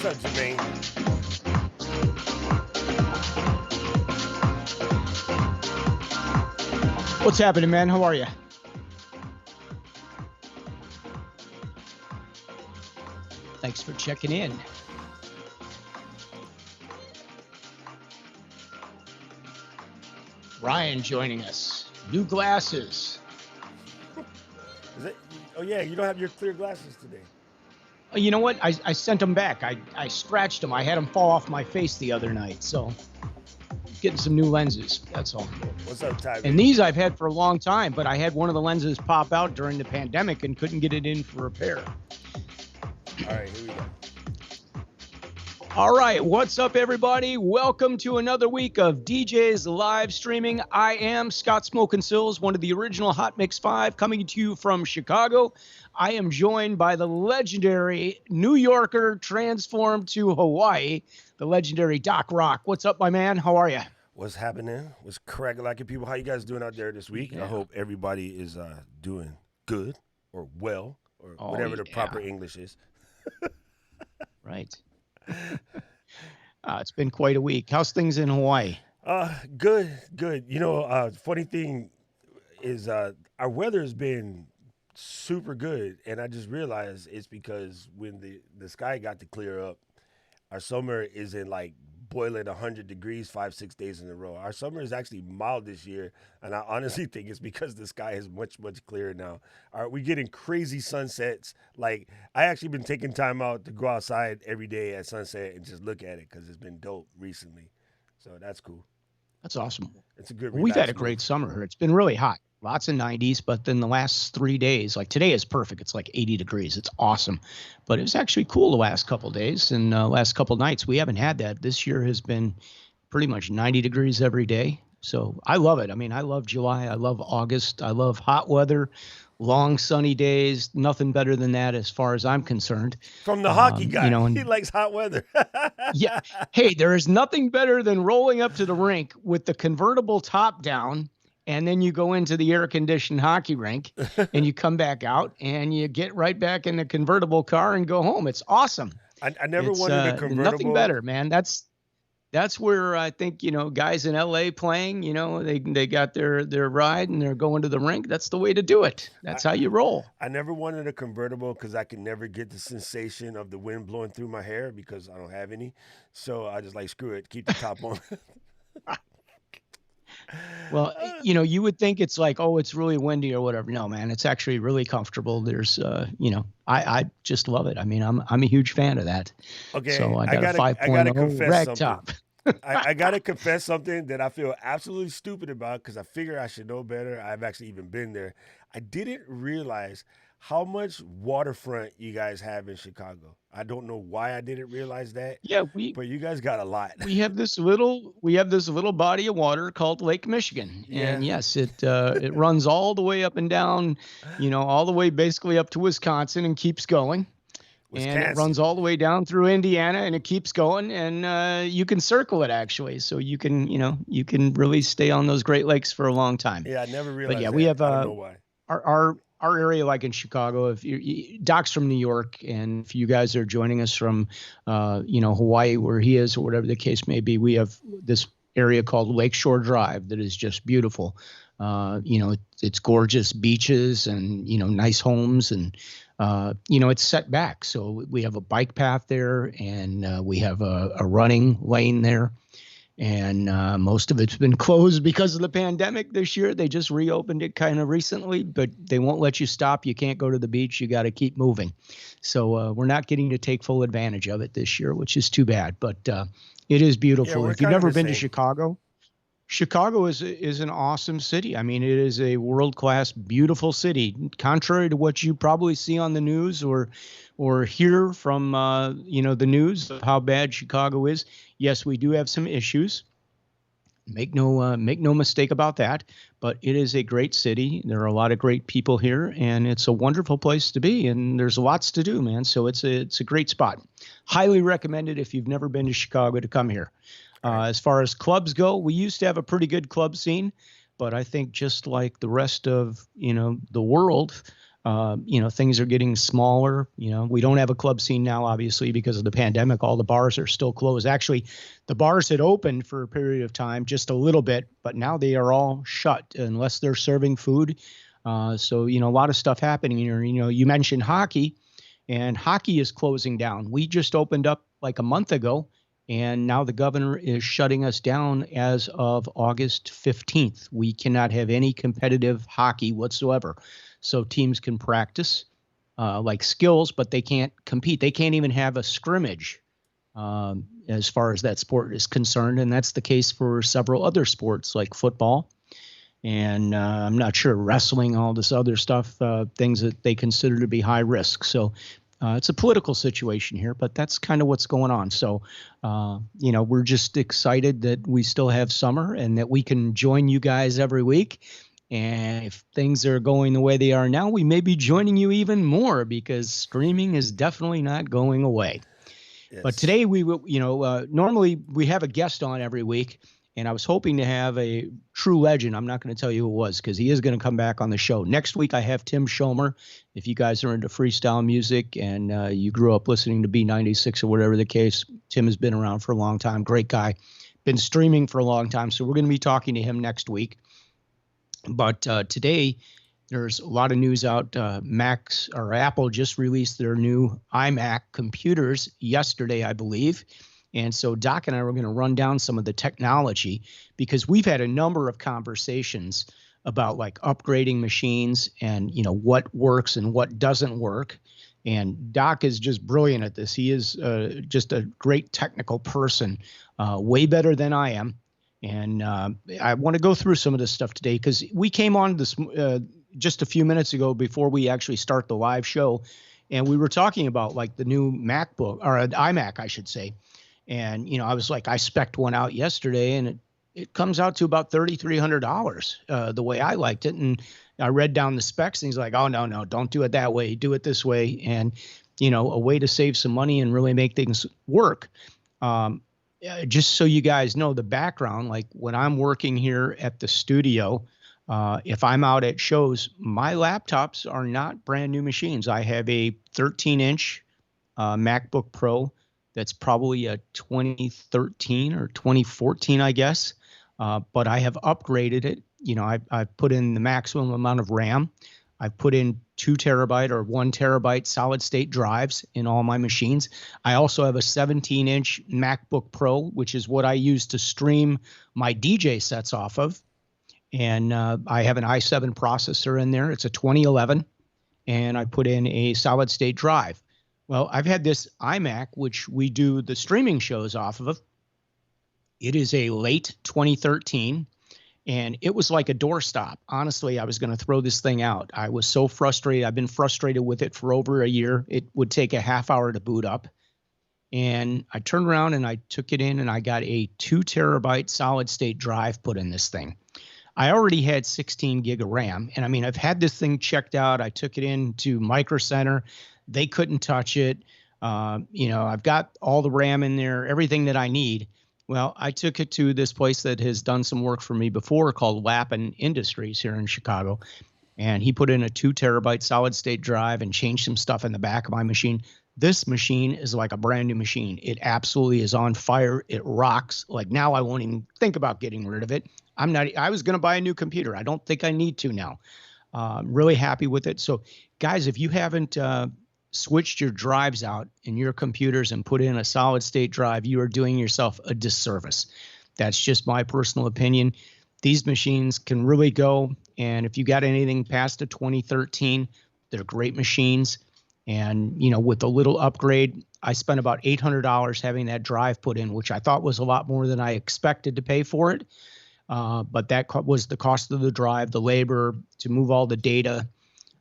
What's up, Jermaine? What's happening, man? How are you? Thanks for checking in. Ryan joining us. New glasses. Is it? Oh, yeah, you don't have your clear glasses today. You know what? I sent them back. I scratched them. I had them fall off my face the other night, so getting some new lenses. That's all. What's up, Ty? And these I've had for a long time, but I had one of the lenses pop out during the pandemic and couldn't get it in for repair. All right, here we go. All right, what's up, everybody? Welcome to another week of DJ's live streaming. I am Scott Smoking Silz, one of the original Hot Mix 5, coming to you from Chicago. I am joined by the legendary New Yorker transformed to Hawaii, the legendary Doc Rock. What's up, my man? How are you? What's happening? What's cracking like people? How you guys doing out there this week? Yeah. I hope everybody is doing good or well or whatever the proper English is. Right. It's been quite a week. How's things in Hawaii? Good. You know, funny thing is our weather has been super good, and I just realized it's because when the sky got to clear up, our summer is in like boiling 100 degrees 5-6 days in a row. Our summer is actually mild this year, and I honestly think it's because the sky is much clearer now. We're getting crazy sunsets. Like, I actually been taking time out to go outside every day at sunset and just look at it because it's been dope recently. So that's cool. That's awesome. It's a good. We've had a great summer. It's been really hot. Lots of 90s, but then the last 3 days, like today is perfect. It's like 80 degrees. It's awesome. But it was actually cool the last couple of days and last couple of nights. We haven't had that. This year has been pretty much 90 degrees every day. So I love it. I mean, I love July. I love August. I love hot weather, long sunny days. Nothing better than that as far as I'm concerned. From the hockey guy, he likes hot weather. Yeah. Hey, there is nothing better than rolling up to the rink with the convertible top down. And then you go into the air-conditioned hockey rink and you come back out and you get right back in the convertible car and go home. It's awesome. I never wanted a convertible. Nothing better, man. That's where I think, guys in LA playing, they got their ride and they're going to the rink. That's the way to do it. That's how you roll. I never wanted a convertible because I could never get the sensation of the wind blowing through my hair because I don't have any. So I just like, screw it, keep the top on. Well, you would think it's like, oh, it's really windy or whatever. No, man, it's actually really comfortable. There's, I just love it. I mean, I'm a huge fan of that. Okay. So I got a 5.0 rag top. I got to confess something that I feel absolutely stupid about because I figure I should know better. I've actually even been there. I didn't realize how much waterfront you guys have in Chicago. I don't know why I didn't realize that. Yeah, but you guys got a lot. We have this little body of water called Lake Michigan. Yeah. And yes, it runs all the way up and down, all the way basically up to Wisconsin and keeps going. And it runs all the way down through Indiana and it keeps going and you can circle it actually. So you can really stay on those Great Lakes for a long time. Yeah, I never realized But yeah, that. we have I don't know why. Our area, like in Chicago, if Doc's from New York, and if you guys are joining us from, Hawaii, where he is, or whatever the case may be, we have this area called Lakeshore Drive that is just beautiful. It's gorgeous beaches and nice homes, and it's set back, so we have a bike path there, and we have a running lane there. And most of it's been closed because of the pandemic this year. They just reopened it kind of recently, but they won't let you stop. You can't go to the beach. You got to keep moving. So we're not getting to take full advantage of it this year, which is too bad. But it is beautiful. Yeah, if you've never been to Chicago, Chicago is an awesome city. I mean, it is a world-class, beautiful city. Contrary to what you probably see on the news or hear from the news of how bad Chicago is. Yes, we do have some issues. Make no mistake about that. But it is a great city. There are a lot of great people here, and it's a wonderful place to be. And there's lots to do, man. So it's a great spot. Highly recommended if you've never been to Chicago to come here. As far as clubs go, we used to have a pretty good club scene, but I think just like the rest of the world, Things are getting smaller. We don't have a club scene now, obviously, because of the pandemic. All the bars are still closed. Actually, the bars had opened for a period of time, just a little bit, but now they are all shut unless they're serving food. So, a lot of stuff happening here. You mentioned hockey, and hockey is closing down. We just opened up like a month ago, and now the governor is shutting us down as of August 15th. We cannot have any competitive hockey whatsoever. So teams can practice like skills, but they can't compete. They can't even have a scrimmage as far as that sport is concerned. And that's the case for several other sports like football. And I'm not sure wrestling, all this other stuff, things that they consider to be high risk. So it's a political situation here, but that's kind of what's going on. So, we're just excited that we still have summer and that we can join you guys every week. And if things are going the way they are now, we may be joining you even more because streaming is definitely not going away. Yes. But today we will, normally we have a guest on every week, and I was hoping to have a true legend. I'm not going to tell you who it was because he is going to come back on the show. Next week, I have Tim Schomer. If you guys are into freestyle music and you grew up listening to B96 or whatever the case, Tim has been around for a long time. Great guy. Been streaming for a long time. So we're going to be talking to him next week. But today, there's a lot of news out. Apple just released their new iMac computers yesterday, I believe. And so Doc and I were going to run down some of the technology because we've had a number of conversations about like upgrading machines and, what works and what doesn't work. And Doc is just brilliant at this. He is just a great technical person, way better than I am. And I want to go through some of this stuff today because we came on this just a few minutes ago before we actually start the live show. And we were talking about like the new MacBook or an iMac, I should say. And, I was like, I spec'd one out yesterday and it comes out to about $3,300 the way I liked it. And I read down the specs and he's like, oh, no, don't do it that way. Do it this way. And, a way to save some money and really make things work. Just so you guys know the background, like when I'm working here at the studio, if I'm out at shows, my laptops are not brand new machines. I have a 13-inch MacBook Pro that's probably a 2013 or 2014, I guess. But I have upgraded it. I've put in the maximum amount of RAM. I've put in 2 terabyte or 1 terabyte solid state drives in all my machines. I also have a 17-inch MacBook Pro, which is what I use to stream my DJ sets off of. And I have an i7 processor in there. It's a 2011. And I put in a solid state drive. Well, I've had this iMac, which we do the streaming shows off of. It is a late 2013. And it was like a doorstop. Honestly, I was going to throw this thing out. I was so frustrated. I've been frustrated with it for over a year. It would take a half hour to boot up. And I turned around and I took it in and I got a 2 terabyte solid state drive put in this thing. I already had 16 gig of RAM. And I mean, I've had this thing checked out. I took it into Micro Center. They couldn't touch it. I've got all the RAM in there, everything that I need. Well, I took it to this place that has done some work for me before called Lappin Industries here in Chicago. And he put in a 2 terabyte solid state drive and changed some stuff in the back of my machine. This machine is like a brand new machine. It absolutely is on fire. It rocks. Like now I won't even think about getting rid of it. I was going to buy a new computer. I don't think I need to now. I'm really happy with it. So guys, if you haven't switched your drives out in your computers and put in a solid state drive, you are doing yourself a disservice. That's just my personal opinion. These machines can really go. And if you got anything past a 2013, they're great machines. And, with a little upgrade, I spent about $800 having that drive put in, which I thought was a lot more than I expected to pay for it. But that was the cost of the drive, the labor to move all the data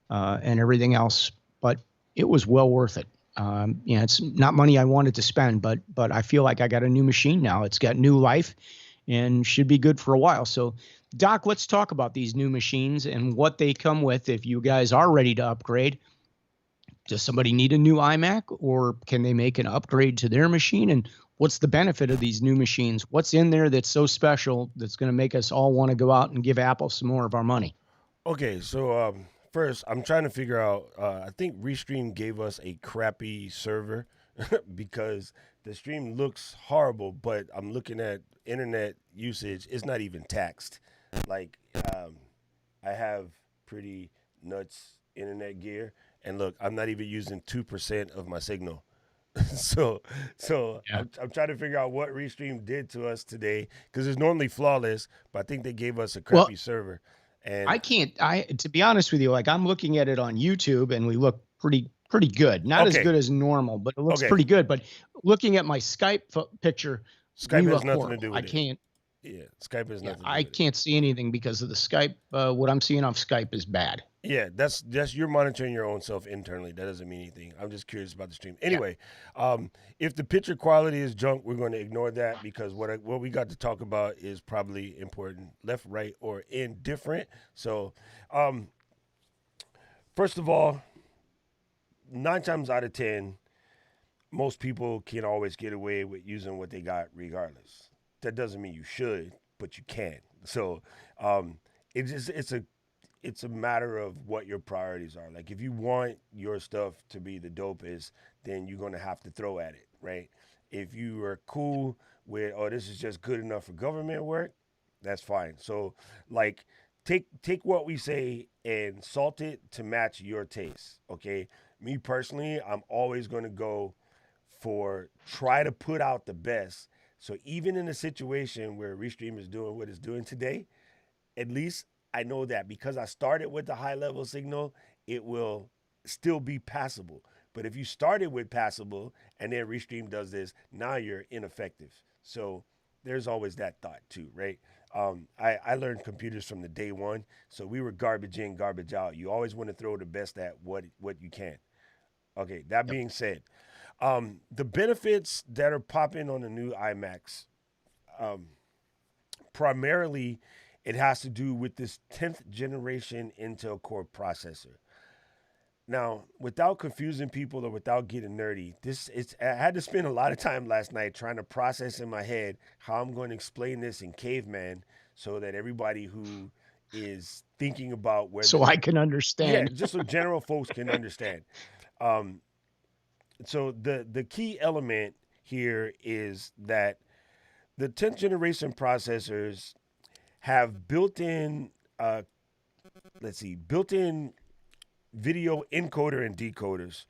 and everything else. But it was well worth it. It's not money I wanted to spend, but I feel like I got a new machine now. It's got new life and should be good for a while. So, Doc, let's talk about these new machines and what they come with if you guys are ready to upgrade. Does somebody need a new iMac or can they make an upgrade to their machine? And what's the benefit of these new machines? What's in there that's so special that's going to make us all want to go out and give Apple some more of our money? Okay, so First, I'm trying to figure out. I think Restream gave us a crappy server because the stream looks horrible, but I'm looking at internet usage. It's not even taxed. Like, I have pretty nuts internet gear, and look, I'm not even using 2% of my signal. so so Yeah. I'm trying to figure out what Restream did to us today because it's normally flawless, but I think they gave us a Well, crappy server. I And can't. To be honest with you, like I'm looking at it on YouTube, and we look pretty good. Not as okay, good as normal, but it looks okay, pretty good. But looking at my Skype picture, we Skype has look nothing to horrible. do I with it. can't. Yeah, Skype has Yeah, nothing to do I with it. can't see anything because of the Skype. What I'm seeing off Skype is bad. Yeah, that's you're monitoring your own self internally. That doesn't mean anything. I'm just curious about the stream. Yeah. Anyway, if the picture quality is junk, we're going to ignore that because what we got to talk about is probably important, left, right, or indifferent. So, um, first of all, 9 times out of 10, most people can always get away with using what they got regardless. That doesn't mean you should, but you can. So, um, it's a matter of what your priorities are. Like if you want your stuff to be the dopest, then you're gonna have to throw at it, right? If you are cool with, oh, this is just good enough for government work, that's fine. So like take what we say and salt it to match your taste. Okay. Me personally, I'm always gonna go for try to put out the best. So even in a situation where Restream is doing what it's doing today, at least I know that because I started with the high level signal, it will still be passable. But if you started with passable and then Restream does this, now you're ineffective. So there's always that thought too, right? I learned computers from the day one, so we were garbage in, garbage out. You always want to throw the best at what you can. Okay, that Yep. being said, the benefits that are popping on the new iMacs, um, primarily it has to do with this 10th generation Intel Core processor. Now, without confusing people or without getting nerdy, I had to spend a lot of time last night trying to process in my head how I'm going to explain this in caveman so that everybody who is thinking about whether So I they, can yeah, understand. just so general folks can understand. Um, so the key element here is that the 10th generation processors have built-in built-in video encoder and decoders.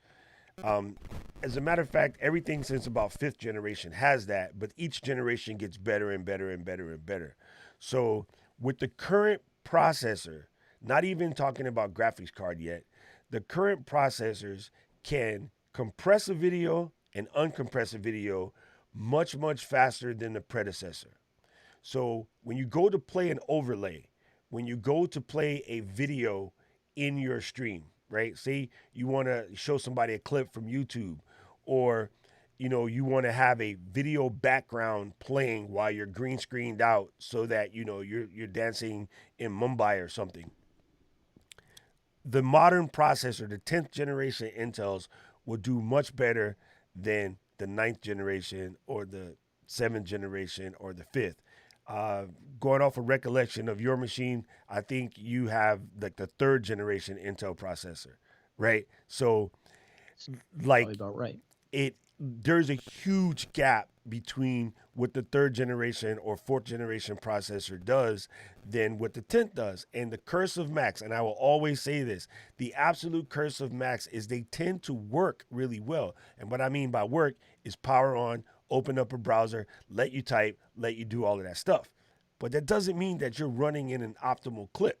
Um, as a matter of fact, everything since about fifth generation has that, but each generation gets better and better and better and better. So with the current processor, not even talking about graphics card yet, the current processors can compress a video and uncompress a video much faster than the predecessor. So when you go to play an overlay, when you go to play a video in your stream, right? Say you want to show somebody a clip from YouTube, or you want to have a video background playing while you're green screened out so that you're dancing in Mumbai or something. The modern processor, the 10th generation Intels, will do much better than the ninth generation or the seventh generation or the fifth. Going off a recollection of your machine, I think you have like the third generation Intel processor, right? So, Probably like about right. there's a huge gap between what the third generation or fourth generation processor does than what the 10th does. And the curse of Macs, and I will always say this, the absolute curse of Macs is they tend to work really well. And what I mean by work is power on, open up a browser, let you type, let you do all of that stuff. But that doesn't mean that you're running in an optimal clip,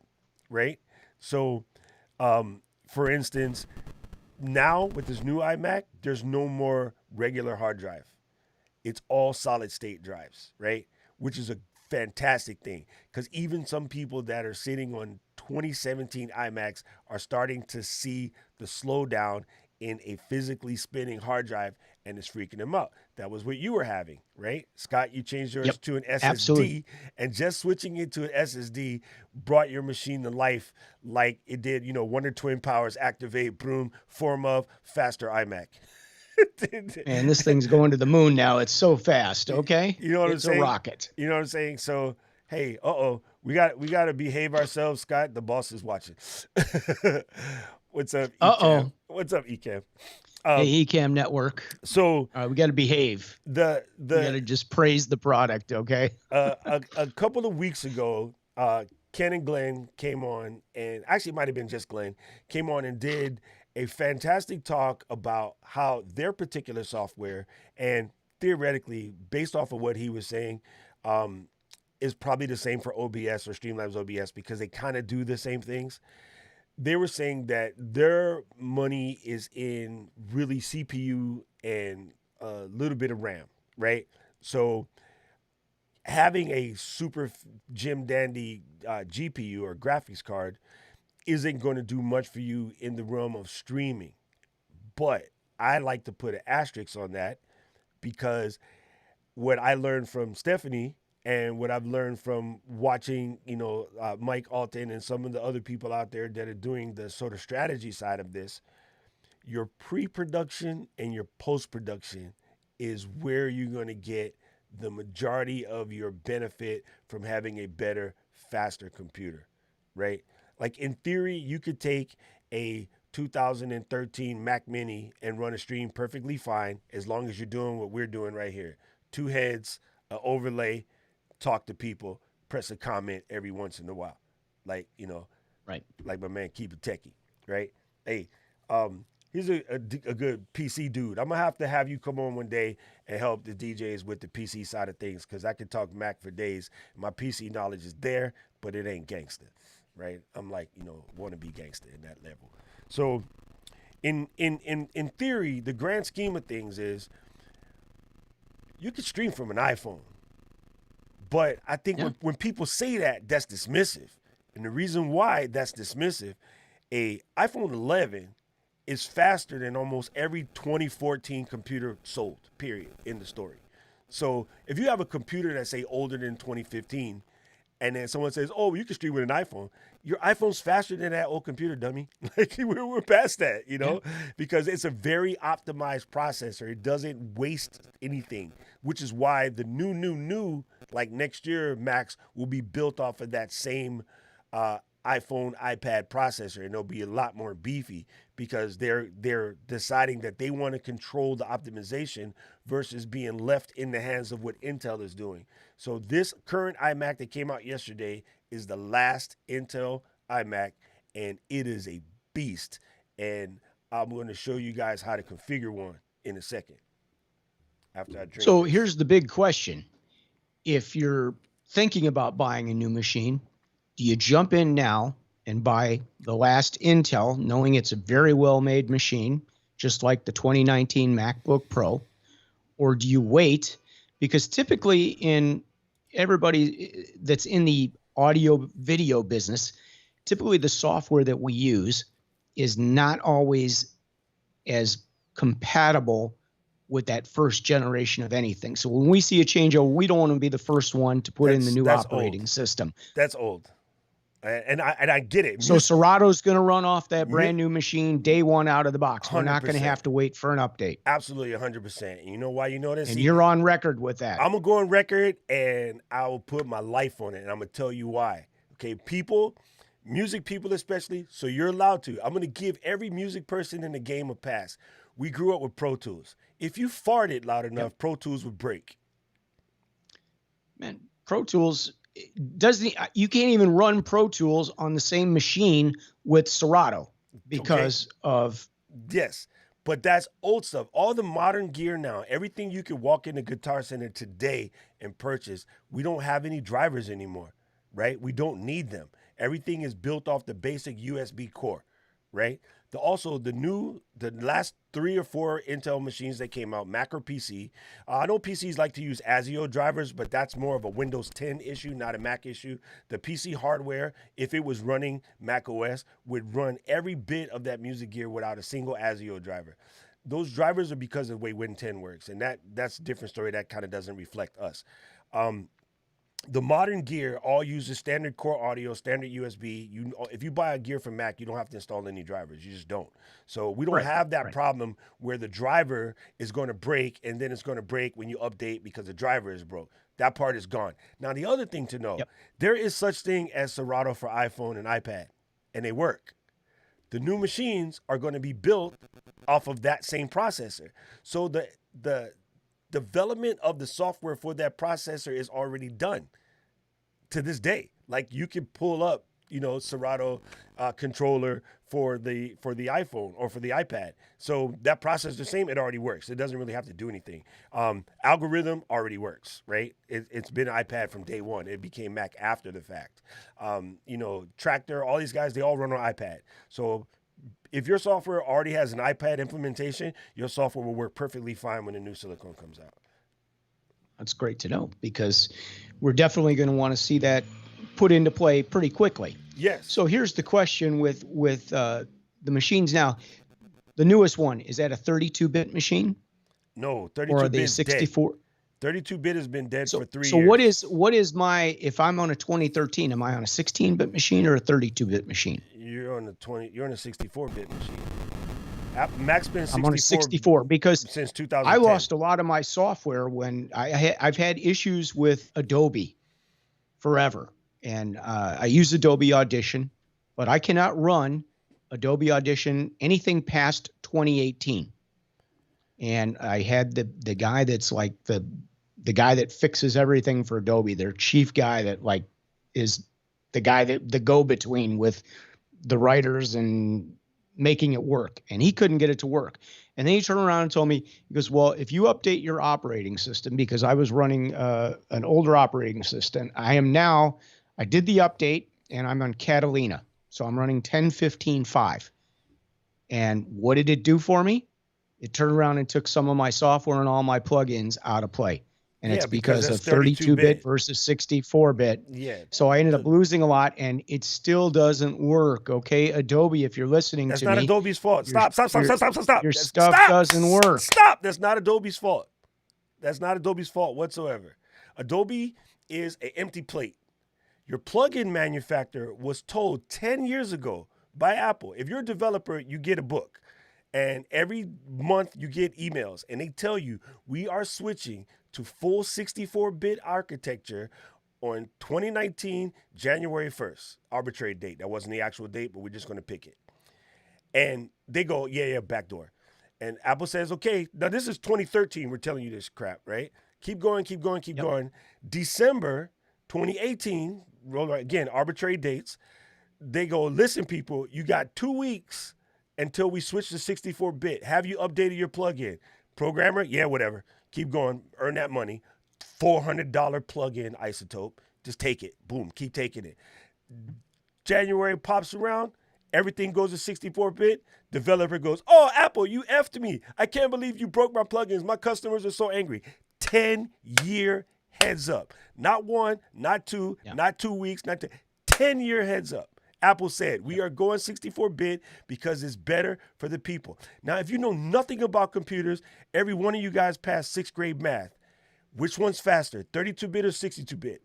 right? So, for instance, now with this new iMac, there's no more regular hard drive. It's all solid state drives, right? Which is a fantastic thing because even some people that are sitting on 2017 iMacs are starting to see the slowdown in a physically spinning hard drive and it's freaking them out. That was what you were having, right? Scott, you changed yours Yep. to an Absolutely. SSD and just switching it to an SSD brought your machine to life like it did, Wonder Twin Powers activate, boom, form of faster iMac. And this thing's going to the moon now. It's so fast. Okay. You know what I'm It's a saying? rocket. You know what I'm saying? So Hey, we got to behave ourselves, Scott. The boss is watching. What's up, Ecamm? Uh-oh. What's up, Ecamm? Hey, Ecamm Network. So We got to behave. the We got the to just praise the product, okay? a couple of weeks ago, Ken and Glenn came on, and actually it might have been just Glenn came on and did a fantastic talk about how their particular software and theoretically, based off of what he was saying, um, is probably the same for OBS or Streamlabs OBS because they kind of do the same things. They were saying that their money is in really CPU and a little bit of RAM, right? So having a super Jim Dandy GPU or graphics card isn't going to do much for you in the realm of streaming. But I like to put an asterisk on that because what I learned from Stephanie and what I've learned from watching, Mike Alton and some of the other people out there that are doing the sort of strategy side of this, your pre-production and your post-production is where you're going to get the majority of your benefit from having a better, faster computer, right? Like in theory, you could take a 2013 Mac Mini and run a stream perfectly fine as long as you're doing what we're doing right here. Two heads, an overlay, talk to people, press a comment every once in a while. Like, Right. like my man Keep It Techie, right? Hey, he's a good PC dude. I'm gonna have you come on one day and help the DJs with the PC side of things because I can talk Mac for days. My PC knowledge is there, but it ain't gangster, right? I'm like, want to be gangster in that level. So, in theory, the grand scheme of things is you can stream from an iPhone, but I think Yeah. when people say that, that's dismissive, and the reason why that's dismissive, a iPhone 11 is faster than almost every 2014 computer sold, period, in the story. So if you have a computer that's say older than 2015, and then someone says, "Oh, you can stream with an iPhone," your iPhone's faster than that old computer, dummy. Like we're past that, Yeah. because it's a very optimized processor. It doesn't waste anything, which is why the new, like next year Macs will be built off of that same iPhone, iPad processor, and they'll be a lot more beefy because they're deciding that they want to control the optimization versus being left in the hands of what Intel is doing. So this current iMac that came out yesterday is the last Intel iMac, and it is a beast. And I'm going to show you guys how to configure one in a second after I drink So this. here's the big question. If you're thinking about buying a new machine, do you jump in now and buy the last Intel, knowing it's a very well-made machine, just like the 2019 MacBook Pro? Or do you wait? Because typically in everybody that's in the audio video business, typically the software that we use is not always as compatible with that first generation of anything. So when we see a changeover, we don't want to be the first one to put in the new That's operating old. system. That's old. And I get it. So Serato's going to run off that brand new machine day one out of the box. We're not going to 100%. have to wait for an update. Absolutely 100%. You know why you know this? And you're on record with that. I'm going to go on record and I will put my life on it. And I'm going to tell you why. Okay, people, music people especially, so you're allowed to. I'm going to give every music person in the game a pass. We grew up with Pro Tools. If you farted loud enough, Pro Tools would break. Man, Pro Tools doesn't. You can't even run Pro Tools on the same machine with Serato because of. Yes, but that's old stuff. All the modern gear now, everything you can walk into Guitar Center today and purchase, we don't have any drivers anymore, right? We don't need them. Everything is built off the basic USB core, right? The last 3 or 4 Intel machines that came out, Mac or PC. I know PCs like to use ASIO drivers, but that's more of a Windows 10 issue, not a Mac issue. The PC hardware, if it was running Mac OS, would run every bit of that music gear without a single ASIO driver. Those drivers are because of the way Win 10 works, and that's a different story. That kind of doesn't reflect us. The modern gear all uses standard core audio, standard USB. If you buy a gear from Mac, you don't have to install any drivers. You just don't. So we don't have that problem where the driver is going to break and then it's going to break when you update because the driver is broke. That part is gone. Now, the other thing to know, there is such thing as Serato for iPhone and iPad, and they work. The new machines are going to be built off of that same processor. So the development of the software for that processor is already done to this day. Like you can pull up, Serato controller for the iPhone or for the iPad. So that process is the same. It already works. It doesn't really have to do anything. Algorithm already works, right? It's been iPad from day one. It became Mac after the fact. Tractor, all these guys, they all run on iPad. So if your software already has an iPad implementation, your software will work perfectly fine when the new silicone comes out. That's great to know, because we're definitely going to want to see that put into play pretty quickly. Yes. So here's the question with the machines now. The newest one, is that a 32-bit machine? No, 32-bit or are they 64? 32-bit has been dead for 3 years. So what is my, if I'm on a 2013, am I on a 16-bit machine or a 32-bit machine? You're on a 64-bit machine. Mac's been 64. I'm on a 64 because since 2010. I lost a lot of my software when I've had issues with Adobe forever. And I use Adobe Audition, but I cannot run Adobe Audition anything past 2018. And I had the guy that's like the guy that fixes everything for Adobe, their chief guy that like is the guy that the go-between with the writers and making it work. And he couldn't get it to work. And then he turned around and told me, he goes, well, if you update your operating system, because I was running an older operating system, I did the update and I'm on Catalina. So I'm running 10.15.5. And what did it do for me? It turned around and took some of my software and all my plugins out of play. And it's because of 32-bit versus 64-bit. Yeah. So I ended up losing a lot, and it still doesn't work. Okay, Adobe, if you're listening to me. That's not Adobe's fault. Stop. Your stuff doesn't work. Stop. That's not Adobe's fault. That's not Adobe's fault whatsoever. Adobe is an empty plate. Your plugin manufacturer was told 10 years ago by Apple, if you're a developer, you get a book. And every month you get emails, and they tell you, we are switching to full 64-bit architecture on 2019, January 1st. Arbitrary date. That wasn't the actual date, but we're just going to pick it. And they go, yeah, backdoor. And Apple says, okay, now this is 2013. We're telling you this crap, right? Keep going. December 2018, again, arbitrary dates. They go, listen, people, you got 2 weeks until we switch to 64-bit. Have you updated your plugin? Programmer? Yeah, whatever. Keep going. Earn that money. $400 plugin isotope. Just take it. Boom. Keep taking it. January pops around. Everything goes to 64-bit. Developer goes, oh, Apple, you effed me. I can't believe you broke my plugins. My customers are so angry. 10-year heads up. Not one, not two, not 2 weeks, not 10-year heads up. Apple said, we are going 64-bit because it's better for the people. Now, if you know nothing about computers, every one of you guys passed 6th grade math. Which one's faster, 32-bit or 62-bit?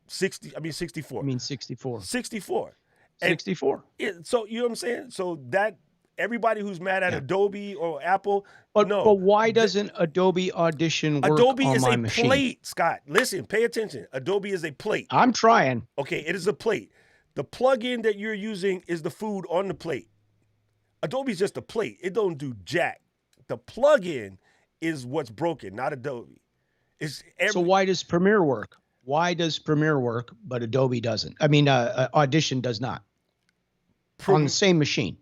64. I mean 64. 64. 64. So, you know what I'm saying? So that everybody who's mad at Adobe or Apple, but why doesn't Adobe Audition work Adobe on is my a machine? plate, Scott. Listen, pay attention. Adobe is a plate. I'm trying. Okay, it is a plate. The plug-in that you're using is the food on the plate. Adobe's just a plate. It don't do jack. The plug-in is what's broken, not Adobe. So why does Premiere work? Why does Premiere work, but Adobe doesn't? I mean, Audition does not. On the same machine.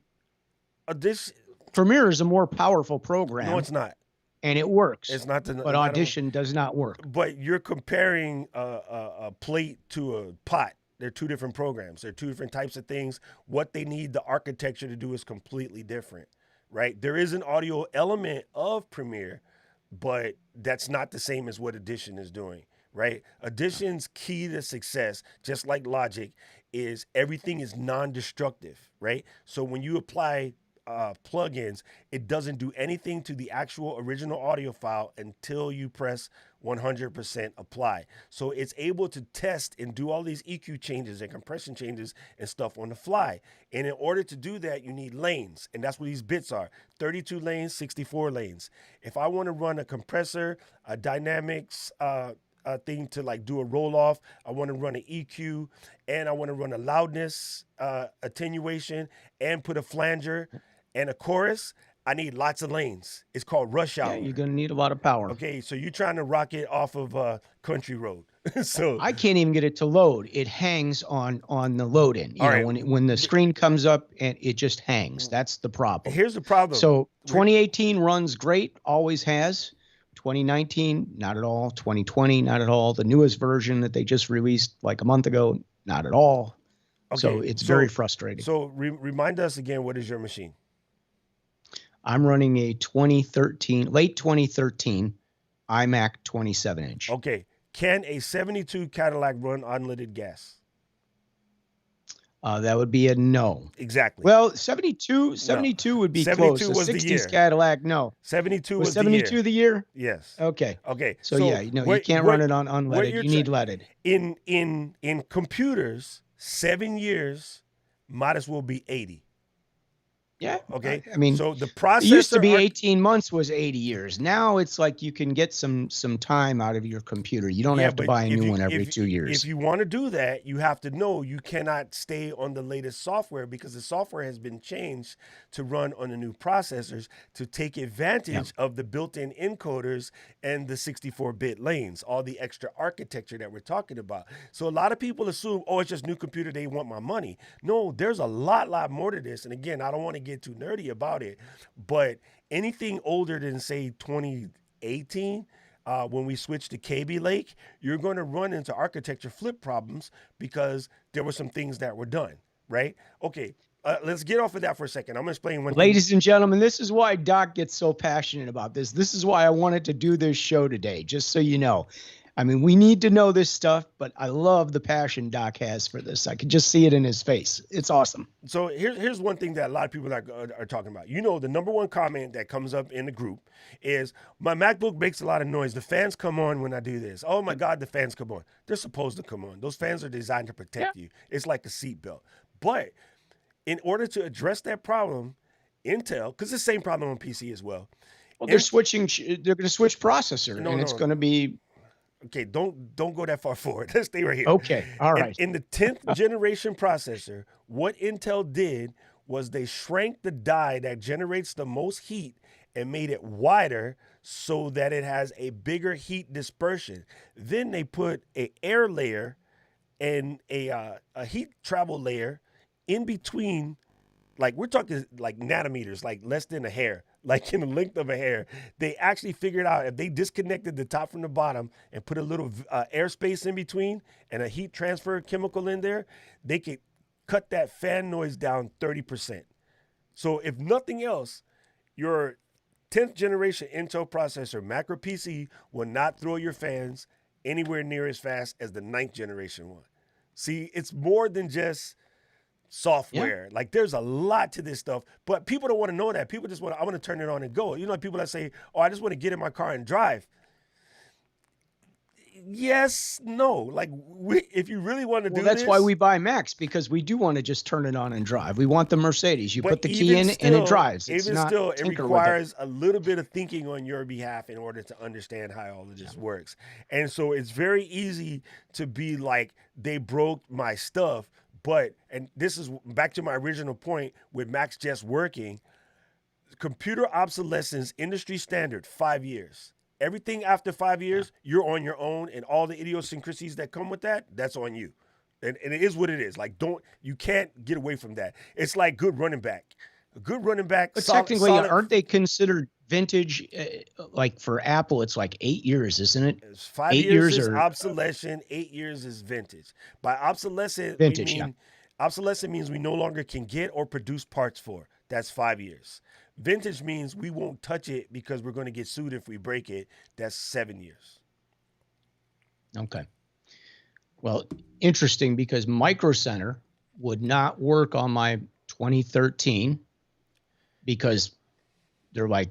Premiere is a more powerful program. No, it's not. And it works. It's not. But Audition does not work. But you're comparing a plate to a pot. They're two different programs. They're two different types of things. What they need the architecture to do is completely different, right? There is an audio element of Premiere, but that's not the same as what Audition is doing, right? Audition's key to success, just like Logic, is everything is non-destructive, right? So when you apply plugins, it doesn't do anything to the actual original audio file until you press 100% apply. So it's able to test and do all these EQ changes and compression changes and stuff on the fly. And in order to do that, you need lanes, and that's what these bits are: 32 lanes, 64 lanes. If I want to run a compressor, a dynamics thing to like do a roll off, I want to run an EQ, and I want to run a loudness attenuation, and put a flanger and a chorus, I need lots of lanes. It's called rush hour. Yeah, you're going to need a lot of power. Okay, so you're trying to rock it off of Country Road. So I can't even get it to load. It hangs on the load in. You All know, right. when the screen comes up and it just hangs. That's the problem. Here's the problem. So 2018 runs great, always has. 2019, not at all. 2020, not at all. The newest version that they just released like a month ago, not at all. Okay, So it's very frustrating. So remind us again, what is your machine? I'm running a 2013, late 2013 iMac 27-inch. Okay. Can a 72 Cadillac run unleaded gas? That would be a no. Exactly. Well, 72 would be 72 close. was A the 60s year. Cadillac, no. 72 Was was 72 the year? Yes. Okay. Okay. So yeah, you can't run it on unleaded. You need leaded. In computers, 7 years might as well be 80. Yeah. Okay. I mean, so the processor it used to be 18 months was 80 years. Now it's like you can get some time out of your computer. You don't have to buy a new one every 2 years. If you want to do that, you have to know you cannot stay on the latest software, because the software has been changed to run on the new processors to take advantage of the built-in encoders and the 64-bit lanes, all the extra architecture that we're talking about. So a lot of people assume, oh, it's just new computer, they want my money. No, there's a lot more to this. And again, I don't want to get too nerdy about it, but anything older than say 2018, when we switched to KB Lake, you're going to run into architecture flip problems because there were some things that were done, right? Okay, let's get off of that for a second. I'm going to explain one Ladies and gentlemen, this is why Doc gets so passionate about this. This is why I wanted to do this show today, just so you know. I mean, we need to know this stuff, but I love the passion Doc has for this. I can just see it in his face. It's awesome. So here's one thing that a lot of people are talking about. You know, the number one comment that comes up in the group is, my MacBook makes a lot of noise. The fans come on when I do this. Oh my God, the fans come on. They're supposed to come on. Those fans are designed to protect you. It's like a seatbelt. But in order to address that problem, Intel, because it's the same problem on PC as well. Well, they're switching. They're going to switch processor, and it's going to be. Okay, don't go that far forward. Let's stay right here. Okay, all right. In the 10th generation processor, what Intel did was they shrank the die that generates the most heat and made it wider so that it has a bigger heat dispersion. Then they put an air layer and a heat travel layer in between, like we're talking like nanometers, like less than a hair, like in the length of a hair. They actually figured out if they disconnected the top from the bottom and put a little airspace in between and a heat transfer chemical in there, they could cut that fan noise down 30%. So if nothing else, your 10th generation Intel processor, Macro PC, will not throw your fans anywhere near as fast as the 9th generation one. See, it's more than just software. Like there's a lot to this stuff, but people don't want to know that. People just want to, I want to turn it on and go. You know, people that say, oh, I just want to get in my car and drive. Yes, no. Like if you really want to do this. Well, that's why we buy Macs, because we do want to just turn it on and drive. We want the Mercedes. You put the key in and it drives. It's even not still, it tinker requires a little bit of thinking on your behalf in order to understand how all of this works. And so it's very easy to be like, they broke my stuff. But, and this is back to my original point with Macs just working, computer obsolescence, industry standard, 5 years. Everything after 5 years, you're on your own, and all the idiosyncrasies that come with that, that's on you. And it is what it is. Like, you can't get away from that. It's like good running back. A good running back. But technically, aren't they considered vintage? Like for Apple, it's like 8 years, isn't it? It's 5 years is obsolescence. 8 years is vintage. By obsolescent, obsolescent means we no longer can get or produce parts for. That's 5 years. Vintage means we won't touch it because we're going to get sued if we break it. That's 7 years. Okay. Well, interesting, because Micro Center would not work on my 2013 because they're like,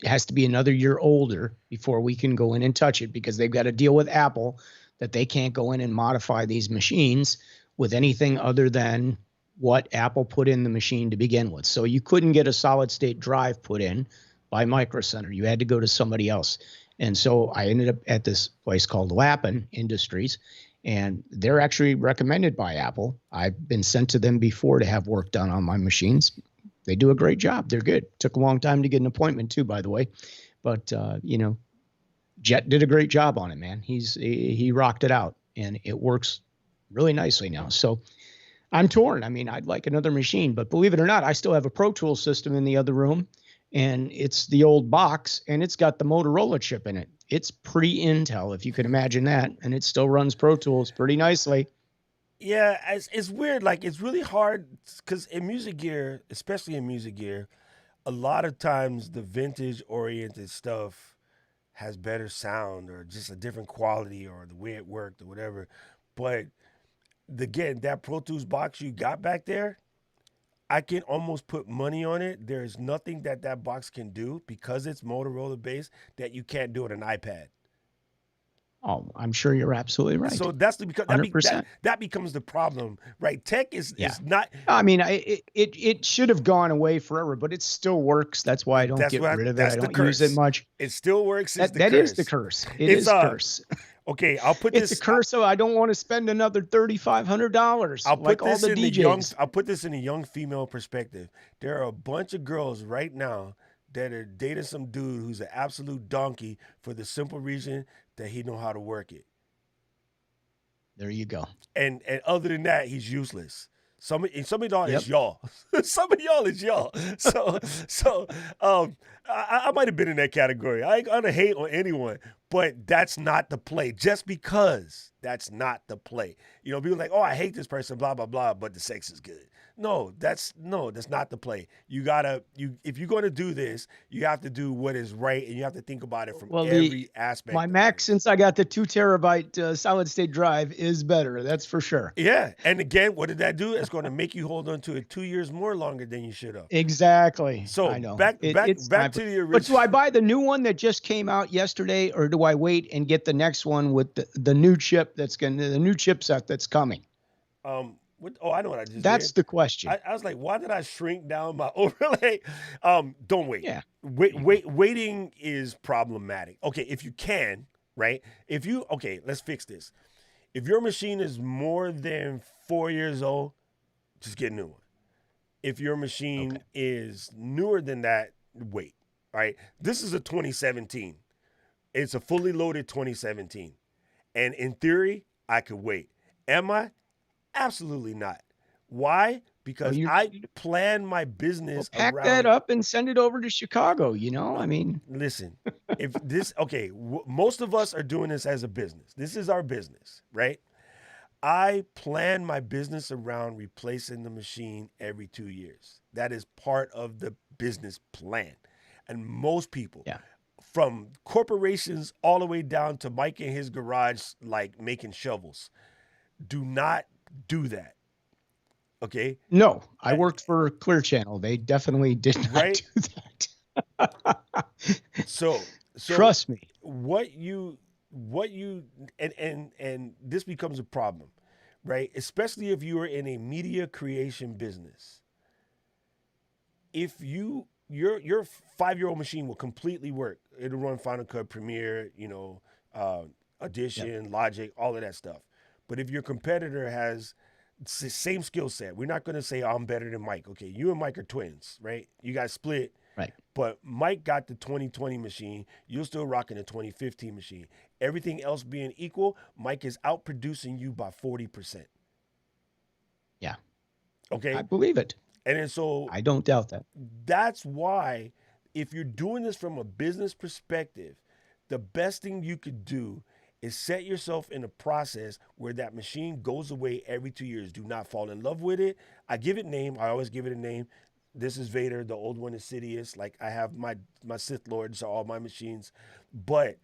it has to be another year older before we can go in and touch it, because they've got to deal with Apple that they can't go in and modify these machines with anything other than what Apple put in the machine to begin with. So you couldn't get a solid state drive put in by Micro Center. You had to go to somebody else. And so I ended up at this place called Lappin Industries, and they're actually recommended by Apple. I've been sent to them before to have work done on my machines. They do a great job. They're good. Took a long time to get an appointment too, by the way. But, Jet did a great job on it, man. He rocked it out, and it works really nicely now. So I'm torn. I mean, I'd like another machine, but believe it or not, I still have a Pro Tools system in the other room, and it's the old box, and it's got the Motorola chip in it. It's pre-Intel, if you can imagine that, and it still runs Pro Tools pretty nicely. Yeah, it's weird. Like, it's really hard because in music gear, especially in music gear, a lot of times the vintage oriented stuff has better sound or just a different quality or the way it worked or whatever. But again, that Pro Tools box you got back there, I can almost put money on it. There's nothing that box can do because it's Motorola based that you can't do on an iPad. Oh, I'm sure you're absolutely right. So that's because 100%. that becomes the problem, right? Tech is not. I mean, it should have gone away forever, but it still works. That's why I don't get rid of it. I don't use it much. It still works. That is the curse. It is a curse. Okay, I'll put it's this. It's a curse, so I don't want to spend another $3,500. I'll put like this all the in DJs. I'll put this in a young female perspective. There are a bunch of girls right now that are dating some dude who's an absolute donkey for the simple reason that he know how to work it. There you go. And other than that, he's useless. Some of y'all is y'all. Some of y'all is y'all. So I might have been in that category. I ain't gonna hate on anyone, but that's not the play. Just because that's not the play. You know, people are like, oh, I hate this person, blah blah blah, but the sex is good. No, that's not the play. If you're going to do this, you have to do what is right, and you have to think about it from every aspect. My Mac, since I got the 2 terabyte solid state drive, is better. That's for sure. Yeah, and again, what did that do? It's going to make you hold on to it 2 years more longer than you should have. Exactly. So I know. back to the original. But do I buy the new one that just came out yesterday, or do I wait and get the next one with the new chip the new chipset that's coming? I know what I just That's did. the question. I was like, why did I shrink down my overlay? Don't wait. Yeah. Waiting is problematic. Okay, if you can, right? Let's fix this. If your machine is more than 4 years old, just get a new one. If your machine is newer than that, wait. All right. This is a 2017. It's a fully loaded 2017. And in theory, I could wait. Am I? Absolutely not. Why? Because I plan my business pack around. that up and send it over to Chicago. I mean, listen, if this, most of us are doing this as a business. This is our business, right? I plan my business around replacing the machine every 2 years. That is part of the business plan. And most people, from corporations all the way down to Mike in his garage, like making shovels, do not do that. Okay? No, I worked for Clear Channel. They definitely did not do that. So trust me. What you and this becomes a problem, right? Especially if you are in a media creation business. If your 5-year-old machine will completely work. It'll run Final Cut, Premiere, Audition, Logic, all of that stuff. But if your competitor has the same skill set, we're not going to say I'm better than Mike. Okay, you and Mike are twins, right? You guys split. Right. But Mike got the 2020 machine. You're still rocking the 2015 machine. Everything else being equal, Mike is outproducing you by 40%. Yeah. Okay. I believe it. And then so I don't doubt that. That's why if you're doing this from a business perspective, the best thing you could do is set yourself in a process where that machine goes away every 2 years. Do not fall in love with it. I give it name. I always give it a name. This is Vader. The old one is Sidious. Like I have my Sith Lords are all my machines. But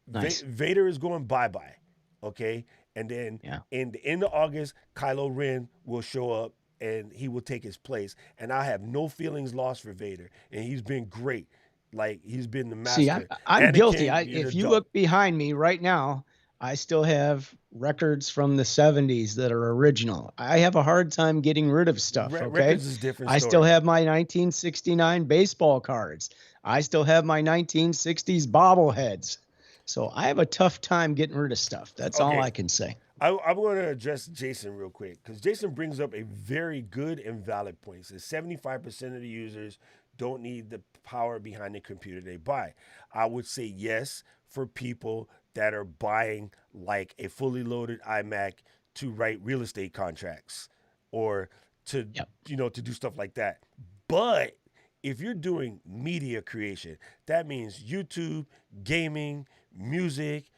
nice. Vader is going bye-bye. Okay? And then in the end of August, Kylo Ren will show up and he will take his place. And I have no feelings lost for Vader, and he's been great. Like he's been the See, master. I'm guilty. Anakin, you're the If you dog. look behind me right now, I still have records from the 70s that are original. I have a hard time getting rid of stuff, okay? Records is a different I still story. have my 1969 baseball cards. I still have my 1960s bobbleheads. So I have a tough time getting rid of stuff. That's all Okay, I can say. I'm going to address Jason real quick because Jason brings up a very good and valid point. He says 75% of the users don't need the power behind the computer they buy. I would say yes for people that are buying like a fully loaded iMac to write real estate contracts or to Yep. to do stuff like that. But if you're doing media creation, that means YouTube, gaming, music,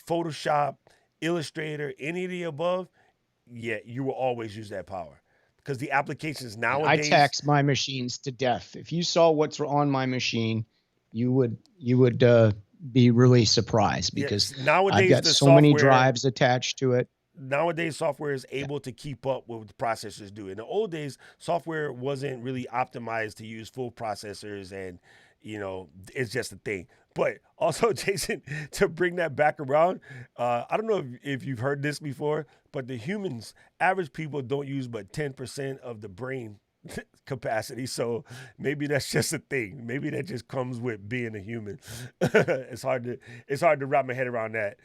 Photoshop, Illustrator, any of the above, yeah, you will always use that power because the applications And I nowadays, tax my machines to death. If you saw what's on my machine, you would be really surprised because yes, I've nowadays got the so many software drives attached to it. nowadays software is Yeah. able to keep up with what the processors do. In the old days, software wasn't really optimized to use full processors, and it's just a thing. But also, Jason, to bring that back around, I don't know if you've heard this before, but the humans, average people, don't use but 10% of the brain capacity. So maybe that's just a thing. Maybe that just comes with being a human. It's hard to wrap my head around that.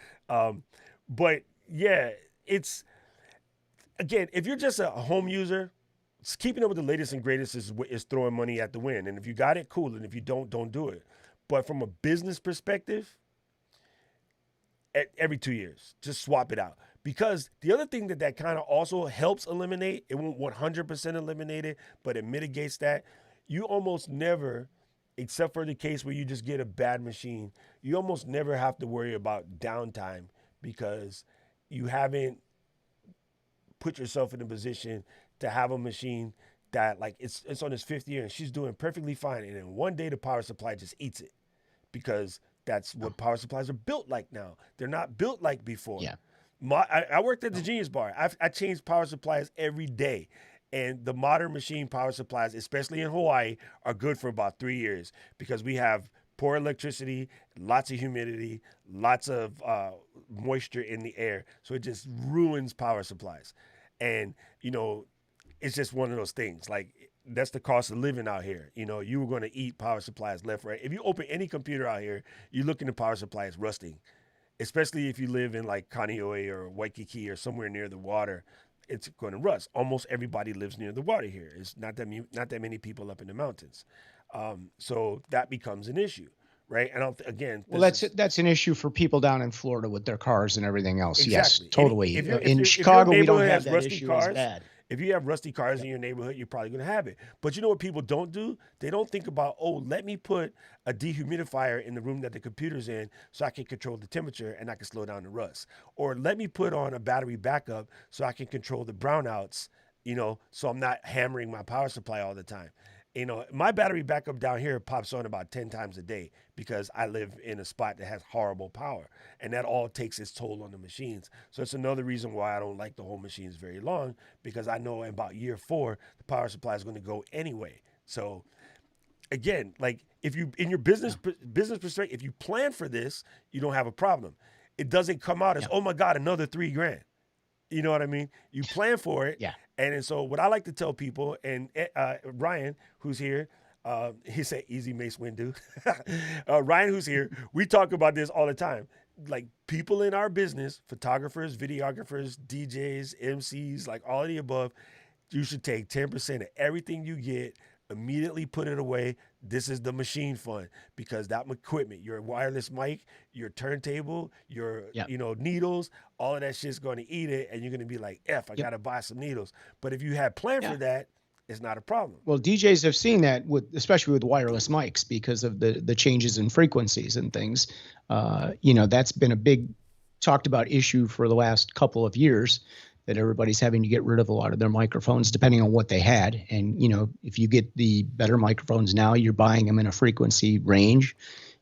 But yeah, it's again, if you're just a home user, keeping up with the latest and greatest is throwing money at the wind. And if you got it, cool. And if you don't do it. But from a business perspective, every 2 years, just swap it out. Because the other thing that kind of also helps eliminate, it won't 100% eliminate it, but it mitigates that. You almost never, except for the case where you just get a bad machine, you almost never have to worry about downtime because you haven't put yourself in a position to have a machine that like it's on its fifth year and she's doing perfectly fine, and then one day the power supply just eats it because that's what power supplies are built like now. They're not built like before. Yeah. I worked at the Genius Bar. I changed power supplies every day. And the modern machine power supplies, especially in Hawaii, are good for about 3 years because we have poor electricity, lots of humidity, lots of moisture in the air. So it just ruins power supplies. And, it's just one of those things. Like, that's the cost of living out here. You were going to eat power supplies left, right. If you open any computer out here, you look in the power supply, it's rusting. Especially if you live in like Kaneohe or Waikiki or somewhere near the water, it's going to rust. Almost everybody lives near the water here. It's not that many people up in the mountains, so that becomes an issue, right? And again, Well, that's an issue for people down in Florida with their cars and everything else. Yes, exactly. And totally. if In your Chicago, we don't neighborhood have has that rusty issue as cars, bad. if you have rusty cars Yep. in your neighborhood, you're probably going to have it. But you know what people don't do? They don't think about, oh, let me put a dehumidifier in the room that the computer's in so I can control the temperature and I can slow down the rust. Or let me put on a battery backup so I can control the brownouts, so I'm not hammering my power supply all the time. My battery backup down here pops on about 10 times a day because I live in a spot that has horrible power. And that all takes its toll on the machines. So it's another reason why I don't like the home machines very long because I know in about year 4, the power supply is going to go anyway. So again, like if you, in your business perspective, if you plan for this, you don't have a problem. It doesn't come out as, Yep. oh my God, another $3,000. You know what I mean? You plan for it. Yeah. And so what I like to tell people, and Ryan, who's here, he said, easy Mace Windu. Ryan, who's here, we talk about this all the time. Like people in our business, photographers, videographers, DJs, MCs, like all of the above, you should take 10% of everything you get, immediately put it away. This is the machine fund because that equipment, your wireless mic, your turntable, your Yep. needles, all of that shit's going to eat it, and you're going to be like, I Yep. got to buy some needles. But if you had planned Yeah. for that, it's not a problem. Well, DJs have seen that especially with wireless mics because of the changes in frequencies and things. That's been a big talked about issue for the last couple of years, that everybody's having to get rid of a lot of their microphones depending on what they had. And, if you get the better microphones now, you're buying them in a frequency range.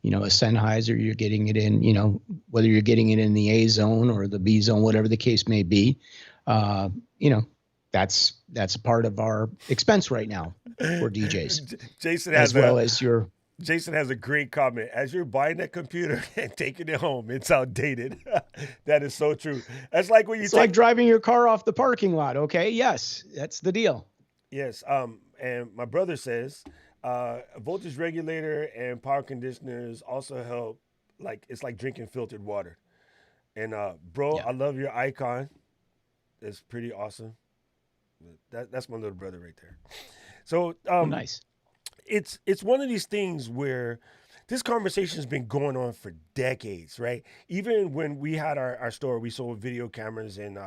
A Sennheiser, you're getting it in, whether you're getting it in the A zone or the B zone, whatever the case may be, that's a part of our expense right now for DJs, Jason as has well as your. Jason has a great comment. As you're buying that computer and taking it home, it's outdated. That is so true. That's like when you It's take like driving your car off the parking lot. Okay, yes, that's the deal. yes. And my brother says, voltage regulator and power conditioners also help. Like it's like drinking filtered water. And bro, Yeah. I love your icon. It's pretty awesome. That's my little brother right there. So Oh, nice. it's one of these things where this conversation has been going on for decades, right? Even when we had our store, we sold video cameras and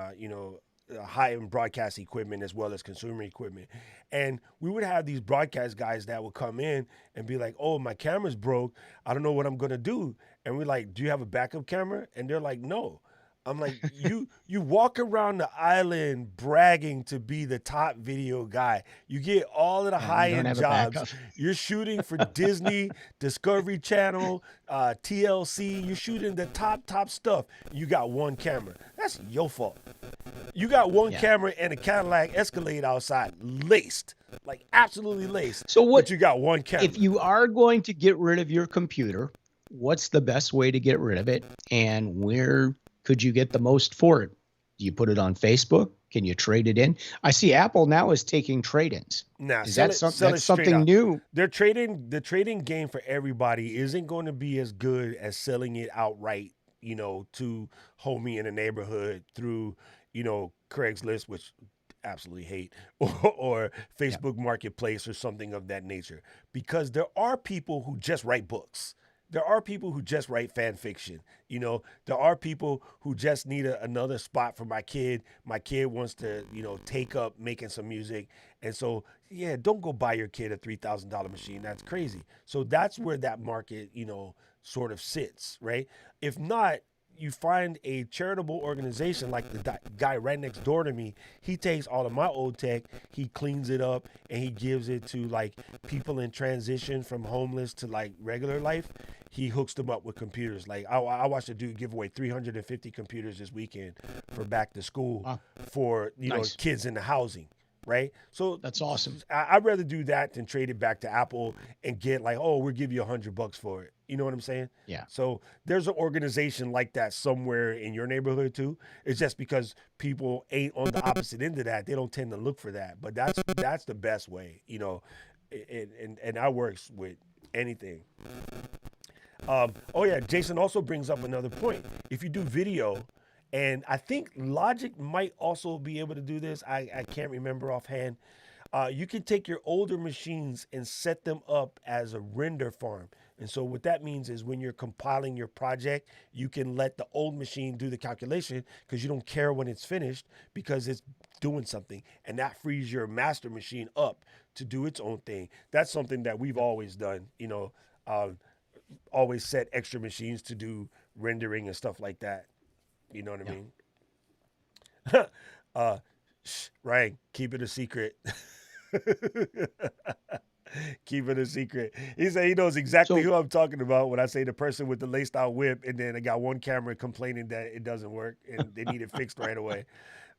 high-end broadcast equipment as well as consumer equipment. And we would have these broadcast guys that would come in and be like, "Oh, my camera's broke. I don't know what I'm gonna do." And we're like, "Do you have a backup camera?" And they're like, "No." I'm like, you walk around the island bragging to be the top video guy. You get all of the And you don't high-end have a jobs. backup. You're shooting for Disney, Discovery Channel, TLC. You're shooting the top stuff. You got one camera. That's your fault. You got one Yeah. camera and a Cadillac Escalade outside, laced, like absolutely laced. So what But you got one camera. if you are going to get rid of your computer? What's the best way to get rid of it, and where could you get the most for it? Do you put it on Facebook? Can you trade it in? I see Apple now is taking trade-ins. Nah, Is sell that it- something sell it that's straight something up. new? The trading game for everybody isn't going to be as good as selling it outright, to homie in the neighborhood through, Craigslist, which absolutely hate, or Facebook Marketplace or something of that nature. Because there are people who just write books. There are people who just write fan fiction. There are people who just need another spot for my kid. My kid wants to, take up making some music. And so, yeah, don't go buy your kid a $3,000 machine. That's crazy. So that's where that market, sort of sits, right? If not, you find a charitable organization like the guy right next door to me. He takes all of my old tech, he cleans it up, and he gives it to like people in transition from homeless to like regular life. He hooks them up with computers. Like I watched a dude give away 350 computers this weekend for back to school for Nice. kids in the housing. Right, so That's awesome. I'd rather do that than trade it back to Apple and get like, oh, we'll give you $100 for it. You know what I'm saying? Yeah. So there's an organization like that somewhere in your neighborhood too. It's just because people ain't on the opposite end of that, they don't tend to look for that. But that's the best way, and that works with anything. Oh yeah, Jason also brings up another point. If you do video, and I think Logic might also be able to do this. I can't remember offhand. You can take your older machines and set them up as a render farm. And so what that means is when you're compiling your project, you can let the old machine do the calculation because you don't care when it's finished because it's doing something. And that frees your master machine up to do its own thing. That's something that we've always done, always set extra machines to do rendering and stuff like that. You know what I mean? Ryan, keep it a secret. Keep it a secret. He said he knows exactly who I'm talking about when I say the person with the laced out whip, and then I got one camera complaining that it doesn't work and they need it fixed right away.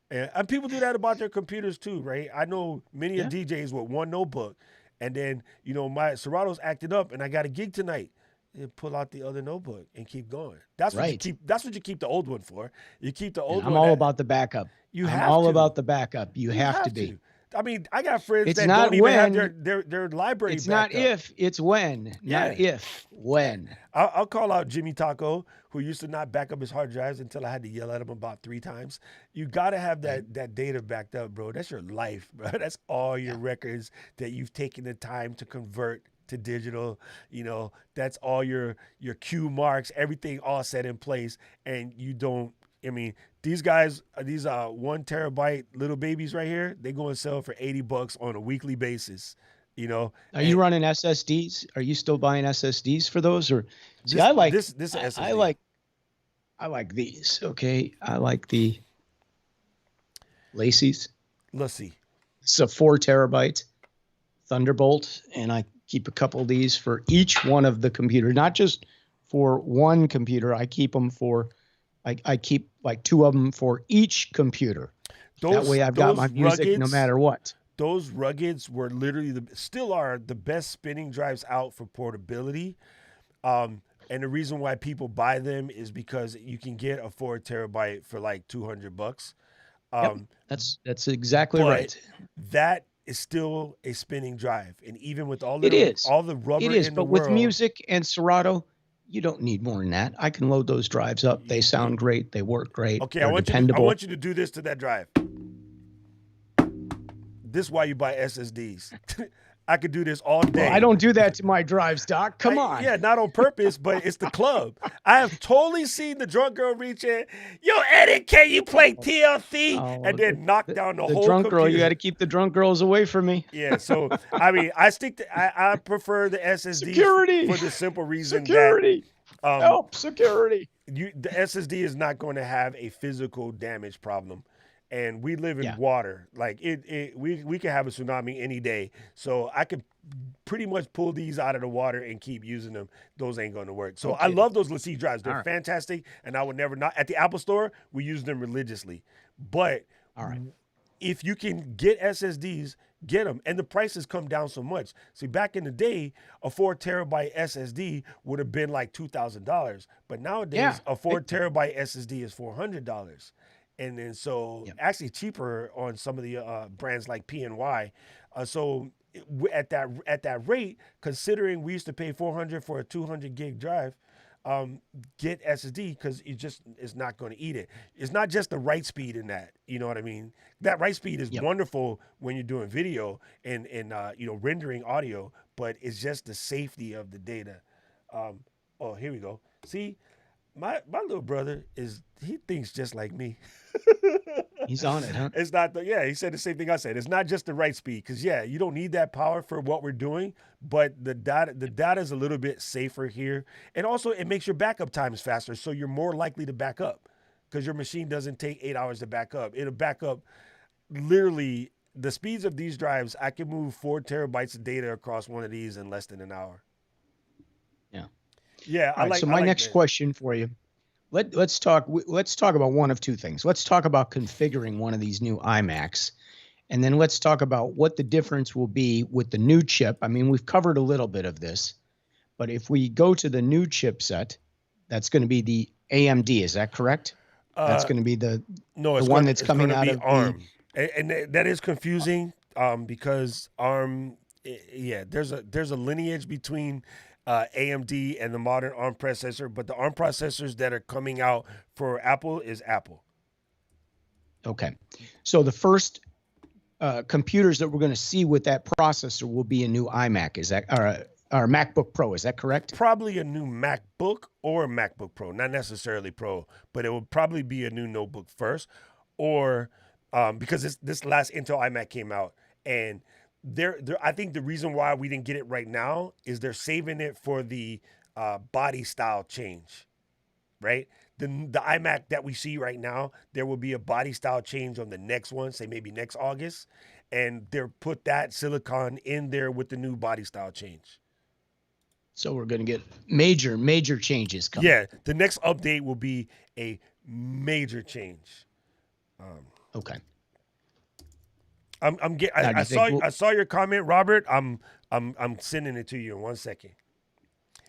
And people do that about their computers too, right? I know many of DJs with one notebook, and then my Serato's acted up, and I got a gig tonight. You pull out the other notebook and keep going. That's what you keep. That's what you keep the old one for. You keep the old one. I'm all about the backup. I'm all about the backup. You have to be. I mean, I got friends It's that not don't even have when- their library. It's not if, it's when. Not if, when. I'll call out Jimmy Taco, who used to not back up his hard drives until I had to yell at him about 3 times. You got to have that data backed up, bro. That's your life, bro. That's all your records that you've taken the time to convert to digital. That's all your cue marks, everything all set in place. And you don't, these guys, these 1 terabyte little babies right here, they go and sell for $80 on a weekly basis. Are you running SSDs? Are you still buying SSDs for those? Or see, this, I like this SSD. I like these. Okay, I like the Lacey's. Let's see. It's a 4 terabyte Thunderbolt, and I keep a couple of these for each one of the computers, not just for one computer. I keep them for, I keep like 2 of them for each computer. That way I've got my music no matter what. Those ruggeds were literally still are the best spinning drives out for portability. And the reason why people buy them is because you can get a 4 terabyte for like $200. Yep, that's exactly but right. that is still a spinning drive, and even with all It is. the rubber It is, in the but with world, music and Serato, you don't need more than that. I can load those drives up. They sound great. They work great. Okay, They're I dependable. want you to do this to that drive. This is why you buy SSDs. I could do this all day. Well, I don't do that to my drives, Doc. Come on. Yeah, not on purpose, but it's the club. I have totally seen the drunk girl reach in. Yo, Eddie, can you play TLC? And then knock down the whole drunk computer. girl. You got to keep the drunk girls away from me. Yeah, so I mean, I prefer the SSD Security for the simple reason security. that Help security. the SSD is not going to have a physical damage problem. And we live in water. Like we could have a tsunami any day. So I could pretty much pull these out of the water and keep using them. Those ain't going to work. So I love those LaCie drives. They're fantastic. And I would never not at the Apple Store, we use them religiously. But if you can get SSDs, get them. And the prices come down so much. See, back in the day, a 4 terabyte SSD would have been like $2,000. But nowadays, a 4 terabyte SSD is $400. And then actually cheaper on some of the brands like PNY. So at that rate, considering we used to pay $400 for a 200 gig drive, get SSD because it's not going to eat it. It's not just the write speed in that. You know what I mean? That write speed is wonderful when you're doing video and rendering audio, but it's just the safety of the data. Oh, here we go. See, my little brother he thinks just like me. He's on it, huh? It's not he said the same thing I said. It's not just the write speed because you don't need that power for what we're doing, but the data is a little bit safer here, and also it makes your backup times faster, so you're more likely to back up because your machine doesn't take 8 hours to back up. It'll back up literally the speeds of these drives. I can move 4 terabytes of data across one of these in less than an hour. Yeah. So my next question for you. Let's talk about one of two things. Let's talk about configuring one of these new iMacs, and then let's talk about what the difference will be with the new chip. I mean, we've covered a little bit of this, but if we go to the new chipset, that's going to be the AMD. Is that correct? That's going to be the one that's coming out of ARM. And that is confusing because ARM, there's a lineage between AMD and the modern ARM processor, but the ARM processors that are coming out for Apple is Apple. Okay. So the first computers that we're going to see with that processor will be a new iMac. Is that or MacBook Pro? Is that correct? Probably a new MacBook or a MacBook Pro, not necessarily Pro, but it will probably be a new notebook first, or because this last Intel iMac came out and I think the reason why we didn't get it right now is they're saving it for the body style change, right? The iMac that we see right now, there will be a body style change on the next one, say maybe next August, and they'll put that silicon in there with the new body style change. So we're going to get major changes coming. Yeah, the next update will be a major change. Okay. I saw your comment, Robert. I'm sending it to you in 1 second.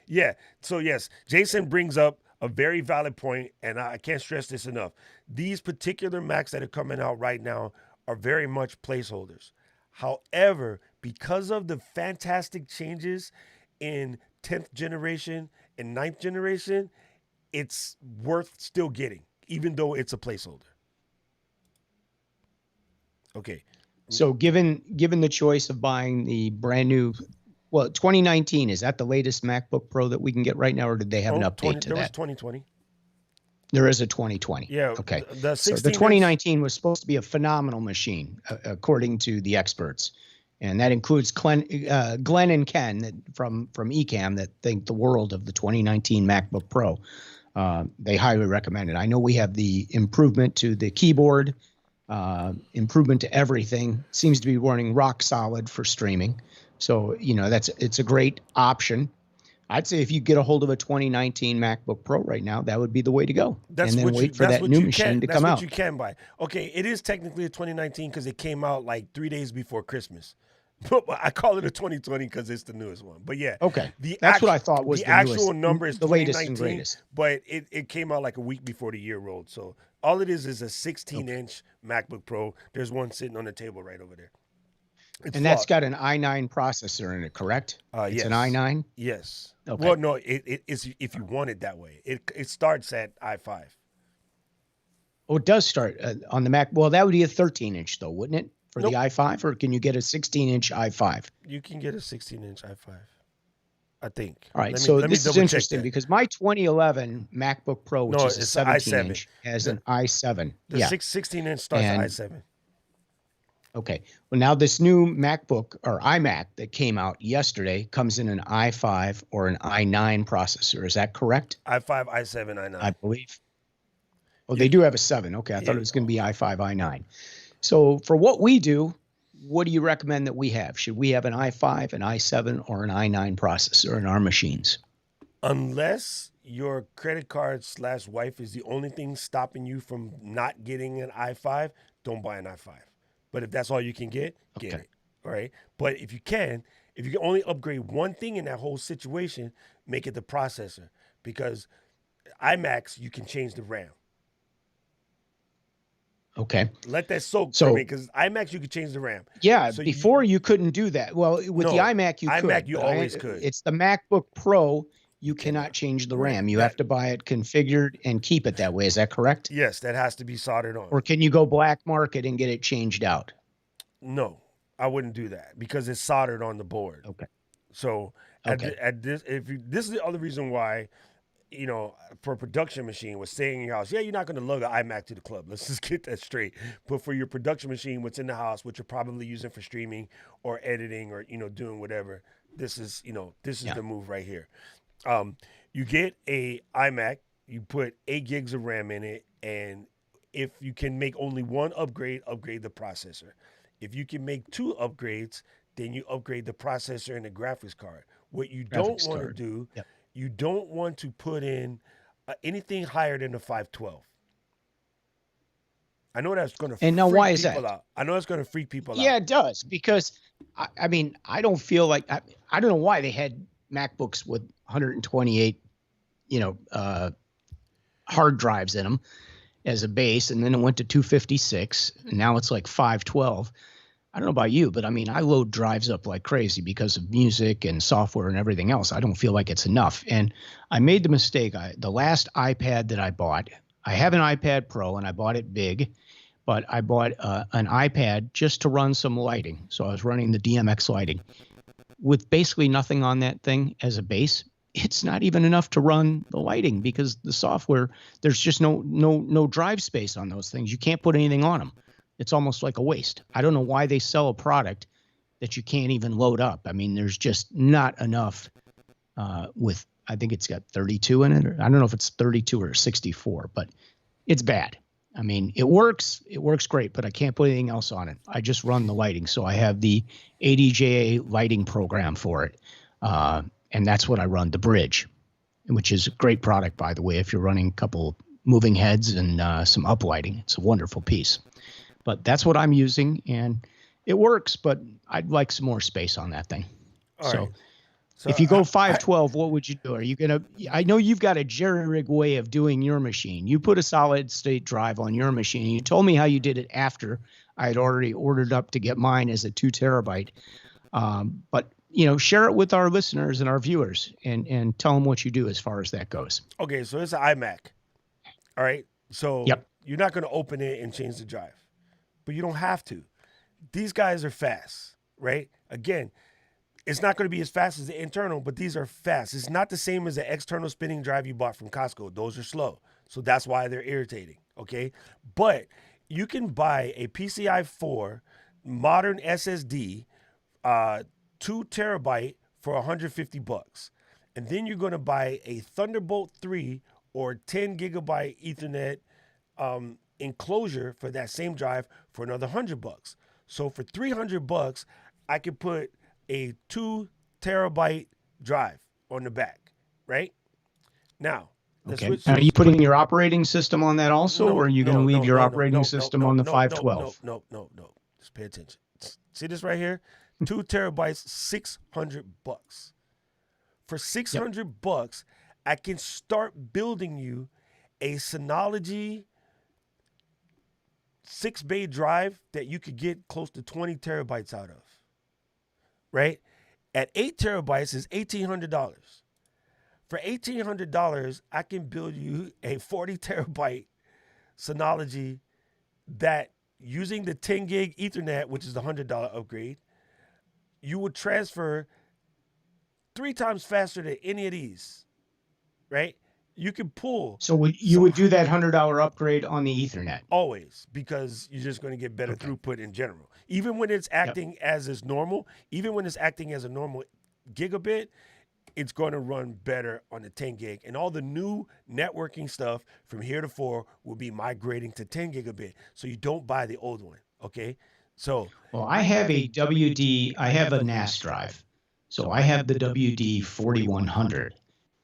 Yeah. So yes, Jason brings up a very valid point, and I can't stress this enough. These particular Macs that are coming out right now are very much placeholders. However, because of the fantastic changes in 10th generation and 9th generation, it's worth still getting, even though it's a placeholder. Okay. So given the choice of buying the brand new, 2019, is that the latest MacBook Pro that we can get right now, or did they have an update to that? There was 2020. There is a 2020. Yeah. Okay. So the 2019 was supposed to be a phenomenal machine, according to the experts. And that includes Glenn and Ken from Ecamm that think the world of the 2019 MacBook Pro. They highly recommend it. I know we have the improvement to the keyboard, improvement to everything. Seems to be running rock solid for streaming. So, it's a great option. I'd say if you get a hold of a 2019 MacBook Pro right now, that would be the way to go. That's And then what you. wait for That's that what new you machine can. to That's come what out. you can buy. Okay, it is technically a 2019 because it came out like 3 days before Christmas. But I call it a 2020 because it's the newest one. But yeah, Okay. That's what I thought was the the actual newest, number is the latest and 2019, greatest. but it came out like a week before the year rolled. So all it is a 16-inch MacBook Pro. There's one sitting on the table right over there. It's And that's flawed. got an i9 processor in it, correct? It's an Yes, i9? yes. Okay. Well, no, it is if you want it that way. It starts at i5. Oh, it does start on the Mac. Well, that would be a 13-inch, though, wouldn't it? For Nope. the i5, or can you get a 16-inch i5? You can get a 16-inch i5. I think. All right, Let so me this is double check interesting that. because my 2011 MacBook Pro, which No, is a it's an i7. 17-inch, has an i7. The Yeah. 16-inch starts And at i7. okay. Well, now this new MacBook or iMac that came out yesterday comes in an i5 or an i9 processor. Is that correct? i5, i7, i9. I believe. Oh, they do have a 7. Okay. I thought it was going to be i5, i9. So for what we do, what do you recommend that we have? Should we have an i5, an i7, or an i9 processor in our machines? Unless your credit card / wife is the only thing stopping you from not getting an i5, don't buy an i5. But if that's all you can get it. All right. But if you can only upgrade one thing in that whole situation, make it the processor. Because iMacs, you can change the RAM. Okay. Let that soak So- for me, because iMacs you could change the RAM. Yeah, So before you couldn't do that. Well, with the No, iMac, you could. iMac you but always could. It's the MacBook Pro. You cannot change the Right. RAM. You have to buy it configured and keep it that way. Is that correct? Yes, that has to be soldered on. Or can you go black market and get it changed out? No, I wouldn't do that because it's soldered on the board. Okay. So Okay. this is the other reason why, for a production machine, was staying in your house. Yeah, you're not going to lug an iMac to the club. Let's just get that straight. But for your production machine, what's in the house, what you're probably using for streaming or editing or doing whatever, this is the move right here. You get a iMac, you put 8 gigs of RAM in it, and if you can make only one upgrade the processor. If you can make 2 upgrades, then you upgrade the processor and the graphics card. What you don't want to do, you don't want to put in anything higher than the 512. I know that's going to freak why is people that? out. I know it's going to freak people out. Yeah, it does. Because, I mean, I don't feel like, I don't know why they had MacBooks with 128, hard drives in them as a base, and then it went to 256, and now it's like 512. I don't know about you, but I mean, I load drives up like crazy because of music and software and everything else. I don't feel like it's enough. And I made the mistake. The last iPad that I bought, I have an iPad Pro and I bought it big, but I bought an iPad just to run some lighting. So I was running the DMX lighting with basically nothing on that thing as a base. It's not even enough to run the lighting because the software, there's just no drive space on those things. You can't put anything on them. It's almost like a waste. I don't know why they sell a product that you can't even load up. I mean, there's just not enough with, I think it's got 32 in it. Or I don't know if it's 32 or 64, but it's bad. I mean, it works great, but I can't put anything else on it. I just run the lighting. So I have the ADJA lighting program for it. And that's what I run, the Bridge, which is a great product, by the way, if you're running a couple moving heads and some uplighting. It's a wonderful piece. But that's what I'm using, and it works, but I'd like some more space on that thing. So if you go 512, what would you do? Are you going to – I know you've got a jerry-rig way of doing your machine. You put a solid-state drive on your machine. You told me how you did it after I had already ordered up to get mine as a 2 terabyte. But, share it with our listeners and our viewers and tell them what you do as far as that goes. Okay, so it's an iMac. All right? So you're not going to open it and change the drive. But you don't have to. These guys are fast, right? Again, it's not going to be as fast as the internal, but these are fast. It's not the same as the external spinning drive you bought from Costco. Those are slow. So that's why they're irritating, okay? But you can buy a PCI 4 modern SSD, 2 terabyte for $150. And then you're going to buy a Thunderbolt 3 or 10 gigabyte Ethernet enclosure for that same drive for another $100. So for $300, I could put a 2 terabyte drive on the back. right? Now, let's Okay. switch. Are you putting your operating system on that also, or No, are you going to no, leave no, your no, no, operating no, no, system no, on the no, no, 512? no. Just pay attention. See this right here? 2 terabytes, $600. For Yep. $600, I can start building you a Synology 6-bay drive that you could get close to 20 terabytes out of. Right? At 8 terabytes is $1,800. For $1,800, I can build you a 40 terabyte Synology that, using the 10 gig Ethernet, which is the $100 upgrade, you would transfer 3 times faster than any of these, right? You can pull. So you would do that $100 upgrade on the Ethernet? Always, because you're just going to get better throughput in general. Even when it's acting as is normal, even when it's acting as a normal gigabit, it's going to run better on the 10 gig. And all the new networking stuff from heretofore will be migrating to 10 gigabit. So you don't buy the old one, okay? So, well, I have a WD, I have a NAS drive. So I have the WD 4100,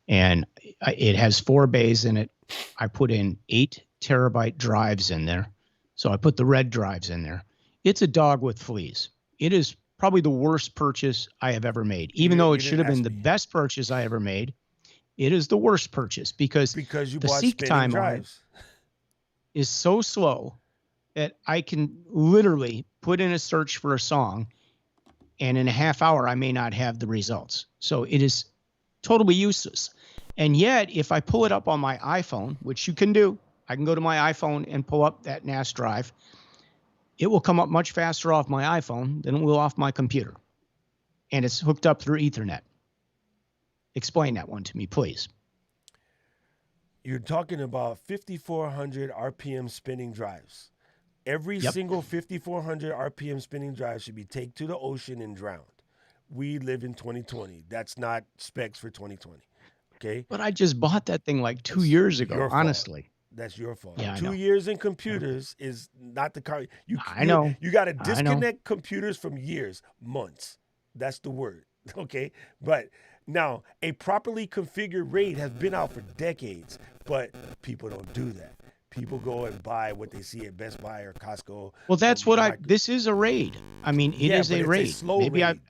and it has 4 bays in it. I put in 8 terabyte drives in there. So I put the red drives in there. It's a dog with fleas. It is probably the worst purchase I have ever made. Even though it should have been the best purchase I ever made, it is the worst purchase because you the bought seek spinning time drives. on it is so slow that I can literally put in a search for a song, and in a half hour, I may not have the results. So it is totally useless. And yet, if I pull it up on my iPhone, which you can do, I can go to my iPhone and pull up that NAS drive. It will come up much faster off my iPhone than it will off my computer. And it's hooked up through Ethernet. Explain that one to me, please. You're talking about 5,400 RPM spinning drives. Every single 5,400 RPM spinning drive should be taken to the ocean and drowned. We live in 2020. That's not specs for 2020. Okay? But I just bought that thing like 2 years ago, honestly. That's your fault. Yeah, I 2 know. years in computers is not the car. I know. You got to disconnect computers from years, months. That's the word. Okay? But now, a properly configured RAID has been out for decades, but people don't do that. People go and buy what they see at Best Buy or Costco. Well, that's what this is a RAID. I mean, it is a RAID. Maybe RAID.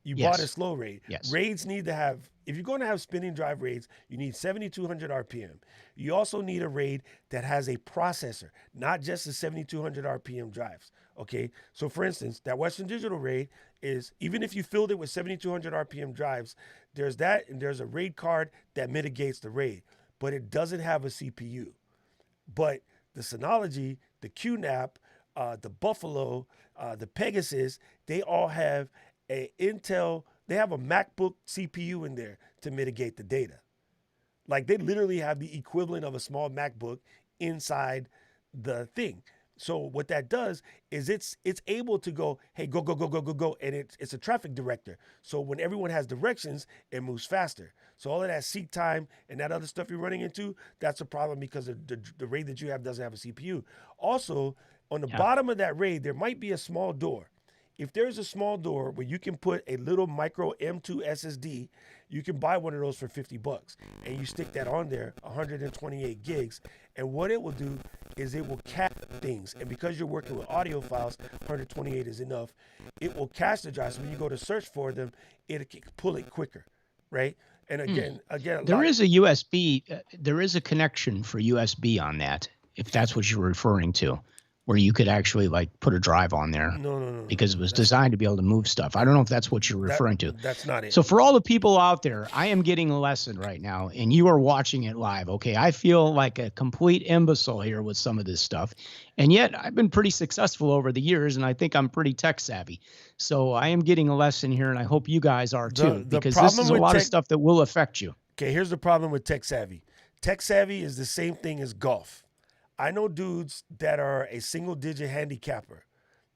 You bought a slow RAID. Yes. RAIDs need to have, if you're going to have spinning drive RAIDs, you need 7,200 RPM. You also need a RAID that has a processor, not just the 7,200 RPM drives. Okay. So for instance, that Western Digital RAID is, even if you filled it with 7,200 RPM drives, there's that, and there's a RAID card that mitigates the RAID, but it doesn't have a CPU. But the Synology, the QNAP, the Buffalo, the Pegasus, they all have they have a MacBook CPU in there to mitigate the data. Like, they literally have the equivalent of a small MacBook inside the thing. So what that does is it's able to go, hey, go, and it's a traffic director. So when everyone has directions, it moves faster. So all of that seek time and that other stuff you're running into, that's a problem because the RAID that you have doesn't have a CPU. Also, on the bottom of that RAID, there might be a small door. If there's a small door where you can put a little micro M2 SSD, you can buy one of those for $50, and you stick that on there, 128 gigs, and what it will do is it will cache things. And because you're working with audio files, 128 is enough. It will cache the drives. So when you go to search for them, it can pull it quicker, right? And again, there is a USB. There is a connection for USB on that, if that's what you're referring to, where you could actually like put a drive on there. No. Because it was designed to be able to move stuff. I don't know if that's what you're referring to. That's not it. So for all the people out there, I am getting a lesson right now, and you are watching it live. Okay, I feel like a complete imbecile here with some of this stuff, and yet I've been pretty successful over the years, and I think I'm pretty tech savvy. So I am getting a lesson here, and I hope you guys are too, because this is a lot of stuff that will affect you. Okay, here's the problem with tech savvy. Tech savvy is the same thing as golf. I know dudes that are a single-digit handicapper,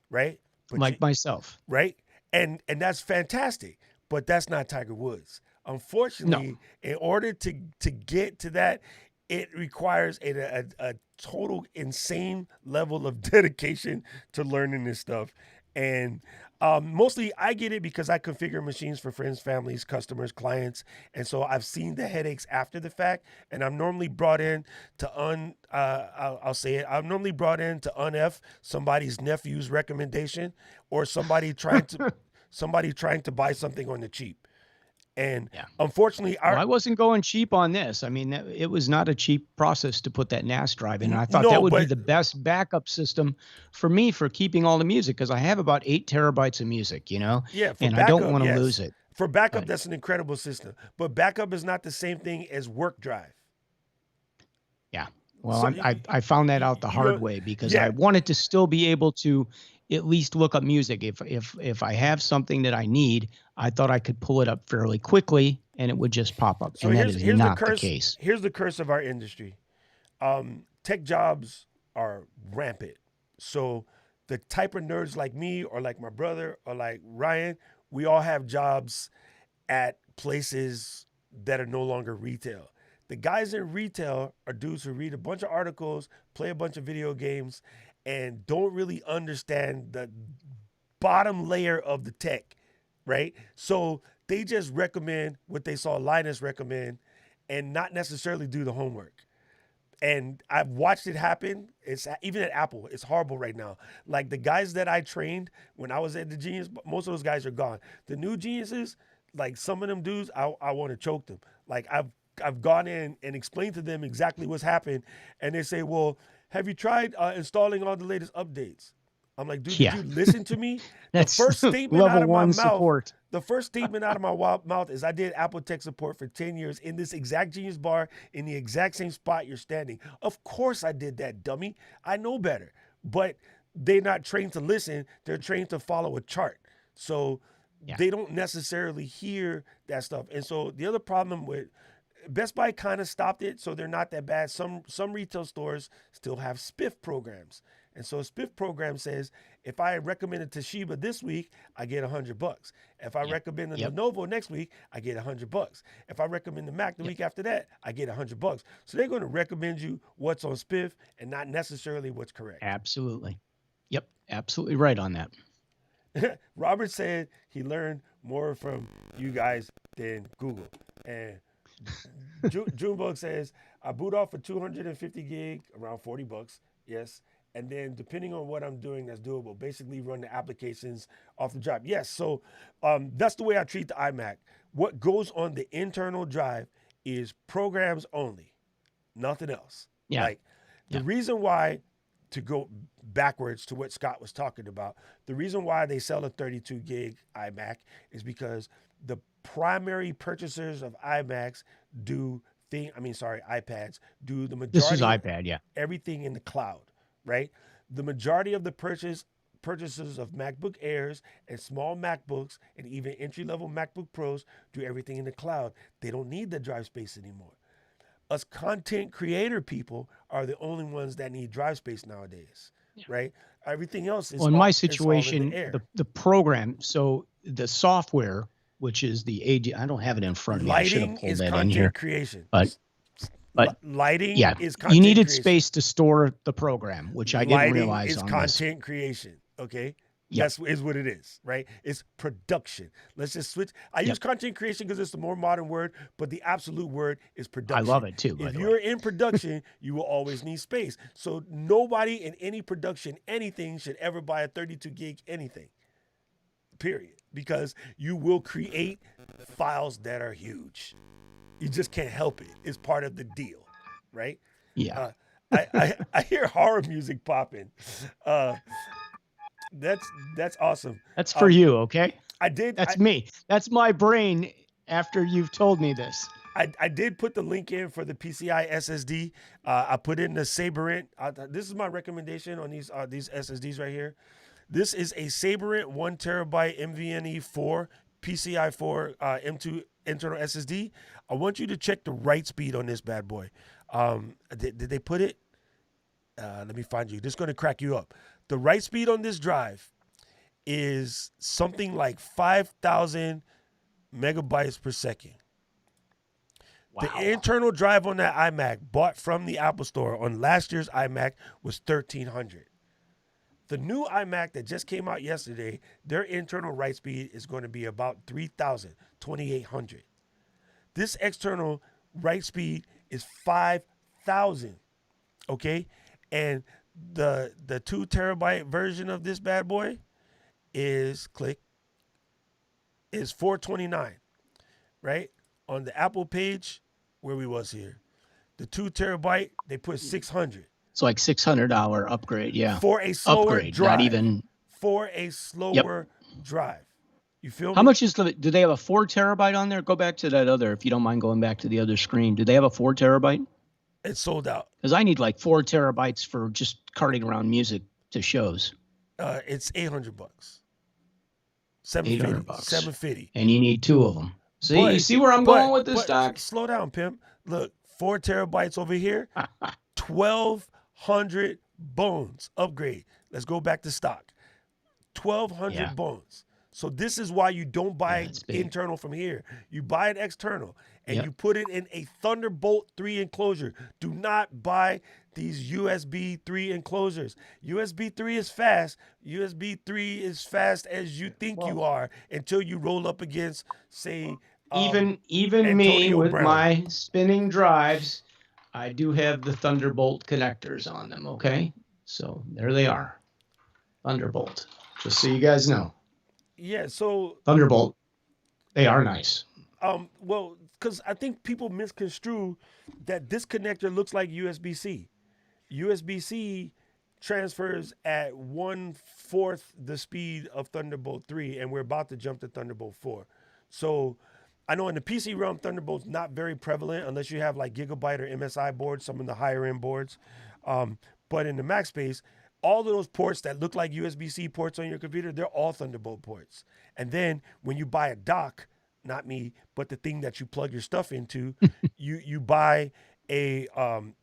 right? But like myself. Right? And that's fantastic, but that's not Tiger Woods. Unfortunately, in order to get to that, it requires a total insane level of dedication to learning this stuff. And mostly I get it because I configure machines for friends, families, customers, clients. And so I've seen the headaches after the fact. And I'm normally brought in to I'll say it, I'm normally brought in to unf somebody's nephew's recommendation or somebody trying to buy something on the cheap. And Yeah. unfortunately, Well, I wasn't going cheap on this. I mean, it was not a cheap process to put that NAS drive in. And I thought that no, would be but the best backup system for me for keeping all the music, because I have about 8 terabytes of music, yeah, for and I don't backup, want to lose yes. it. For backup, But that's an incredible system. But backup is not the same thing as work drive. yeah, well, So I found that out the you hard know, way, because I yeah. wanted to still be able to at least look up music. If I have something that I need, I thought I could pull it up fairly quickly and it would just pop up. So And that is here's the not the curse. case. Here's the curse of our industry. Tech jobs are rampant. So the type of nerds like me or like my brother or like Ryan, we all have jobs at places that are no longer retail. The guys in retail are dudes who read a bunch of articles, play a bunch of video games, and don't really understand the bottom layer of the tech, right? So they just recommend what they saw Linus recommend and not necessarily do the homework. And I've watched it happen. It's even at Apple. It's horrible right now. Like the guys that I trained when I was at the Genius, most of those guys are gone. The new geniuses, like some of them dudes, I want to choke them. Like I've gone in and explained to them exactly what's happened, and they say, "Well, have you tried installing all the latest updates?" I'm like, dude, did Yeah, you listen to me? The that's first statement out level of my one mouth, support. the first statement out of my mouth is I did Apple tech support for 10 years in this exact Genius bar in the exact same spot you're standing. Of course I did that, dummy. I know better. But they're not trained to listen. They're trained to follow a chart. So Yeah. they don't necessarily hear that stuff. And so the other problem with Best Buy kind of stopped it, so they're not that bad. Some retail stores still have spiff programs, and so a spiff program says if I recommend a Toshiba this week, I get $100. If I Yep. recommend a Yep. Lenovo next week, I get $100. If I recommend the Mac the week after that, I get $100. So they're going to recommend you what's on spiff and not necessarily what's correct. Absolutely. Yep. Absolutely right on that. Robert said he learned more from you guys than Google, and Junebug says, I boot off for 250 gig, around $40. Yes. And then depending on what I'm doing, that's doable. Basically, run the applications off the drive. Yes. So that's the way I treat the iMac. What goes on the internal drive is programs only, nothing else. Yeah. Like the reason why, to go backwards to what Scott was talking about, the reason why they sell a 32 gig iMac is because the primary purchasers of iMacs iPads do the majority. This is iPad, yeah. Everything in the cloud, right? The majority of the purchases of MacBook Airs and small MacBooks and even entry-level MacBook Pros do everything in the cloud. They don't need the drive space anymore. Us content creator people are the only ones that need drive space nowadays, right? Everything else is well, in my all in situation, the air. the program, so the software, which is the AD, I don't have it in front of me. I should have Lighting pulled is that in here. content creation. But lighting yeah, is content you needed creation. space to store the program, which I didn't realize is on content creation. Okay. Yep. That's is what it is, right? It's production. Let's just switch. I use content creation because it's the more modern word, but the absolute word is production. I love it too. By If the you're way. in production, you will always need space. So nobody in any production, anything should ever buy a 32 gig anything. Period. Because you will create files that are huge. You just can't help it. It's part of the deal, right? Yeah. I hear horror music popping. That's awesome. That's for you, okay? That's me. That's my brain after you've told me this. I did put the link in for the PCI SSD. I put in the Saberint. This is my recommendation on these SSDs right here. This is a Saberint 1 terabyte NVMe 4 PCI 4 M2 internal SSD. I want you to check the write speed on this bad boy. Did they put it? Let me find you. This is going to crack you up. The write speed on this drive is something like 5,000 megabytes per second. Wow. The internal drive on that iMac bought from the Apple Store on last year's iMac was 1,300. The new iMac that just came out yesterday, their internal write speed is going to be about 3,000, 2,800. This external write speed is 5,000. Okay, and the 2 terabyte version of this bad boy is 429, right? On the Apple page where we was here, the 2 terabyte they put 600. It's like $600 upgrade, yeah. For a slower upgrade, drive. not even. For a slower drive. You feel me? How much is do they have a 4 terabyte on there? Go back to that other, if you don't mind going back to the other screen. Do they have a 4 terabyte? It's sold out. Because I need like 4 terabytes for just carting around music to shows. It's $800. $750. $750. And you need 2 of them. See, you see where I'm going with this, Doc? Slow down, pimp. Look, 4 terabytes over here, 1,200 bones upgrade. Let's go back to stock. 1,200 bones. So this is why you don't buy internal from here. You buy it external, and you put it in a Thunderbolt 3 enclosure. Do not buy these USB 3 enclosures. USB 3 is fast. USB 3 is fast as you think you are until you roll up against, say, even me with my spinning drives, I do have the Thunderbolt connectors on them, okay? So there they are. Thunderbolt. Just so you guys know. Yeah, so Thunderbolt, they are nice. Well, because I think people misconstrue that this connector looks like USB-C. USB-C transfers at 1/4 the speed of Thunderbolt 3, and we're about to jump to Thunderbolt 4. So I know in the PC realm, Thunderbolt's not very prevalent unless you have like Gigabyte or MSI boards, some of the higher end boards. But in the Mac space, all of those ports that look like USB-C ports on your computer, they're all Thunderbolt ports. And then when you buy a dock, not me, but the thing that you plug your stuff into, you buy a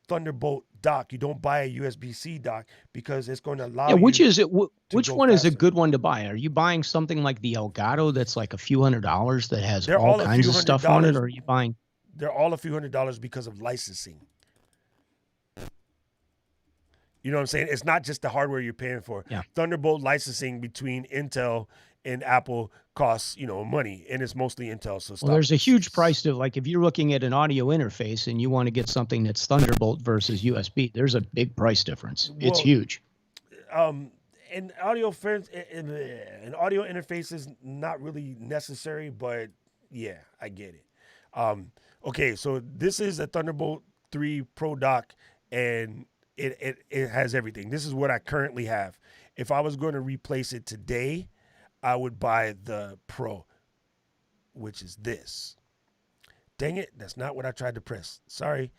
Thunderbolt dock. You don't buy a USB-C dock because it's going to allow you. Which is it? Which one is a good one to buy? Are you buying something like the Elgato that's like a few $100s that has all kinds of stuff on it, or are you buying? They're all a few $100s because of licensing. You know what I'm saying? It's not just the hardware you're paying for. Yeah. Thunderbolt licensing between Intel and Apple costs, money, and it's mostly Intel. So there's a huge price to, like, if you're looking at an audio interface and you want to get something that's Thunderbolt versus USB, there's a big price difference. It's huge. And audio interface is not really necessary, but yeah, I get it. Okay, so this is a Thunderbolt 3 Pro dock, and it has everything. This is what I currently have. If I was going to replace it today, I would buy the Pro, which is this. Dang it, that's not what I tried to press. Sorry.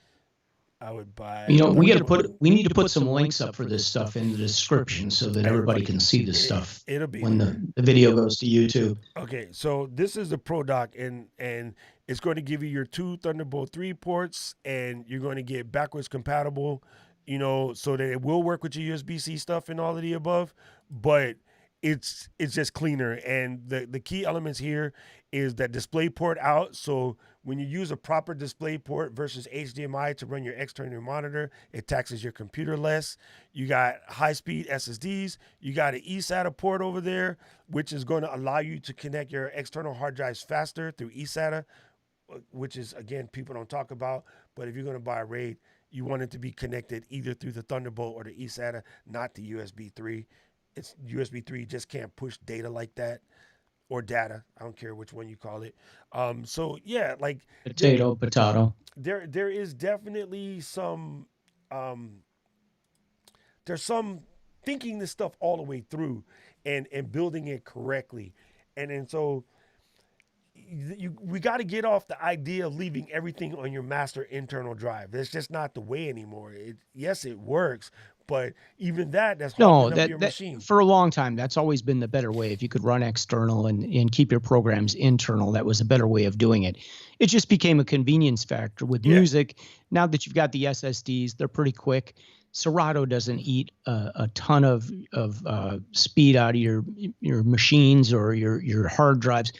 I would buy. We need to put some links up for this stuff in the description so that everybody can see this stuff. It'll be when the video goes to YouTube. Okay, so this is the Pro dock, and it's going to give you your 2 Thunderbolt 3 ports, and you're going to get backwards compatible, so that it will work with your USB-C stuff and all of the above, but it's just cleaner. And the key elements here is that display port out. So when you use a proper display port versus HDMI to run your external monitor, it taxes your computer less. You got high-speed SSDs. You got an eSATA port over there, which is going to allow you to connect your external hard drives faster through eSATA, which is, again, people don't talk about. But if you're going to buy a RAID, you want it to be connected either through the Thunderbolt or the eSATA, not the USB 3. It's USB 3 just can't push data like that, or data. I don't care which one you call it. So yeah, like potato. There is definitely some there's some thinking this stuff all the way through and building it correctly. And so we got to get off the idea of leaving everything on your master internal drive. That's just not the way anymore. Yes, it works, but even that's holding up your machine. For a long time, that's always been the better way. If you could run external and keep your programs internal, that was a better way of doing it. It just became a convenience factor with music. Now that you've got the SSDs, they're pretty quick. Serato doesn't eat a ton of speed out of your machines or your hard drives,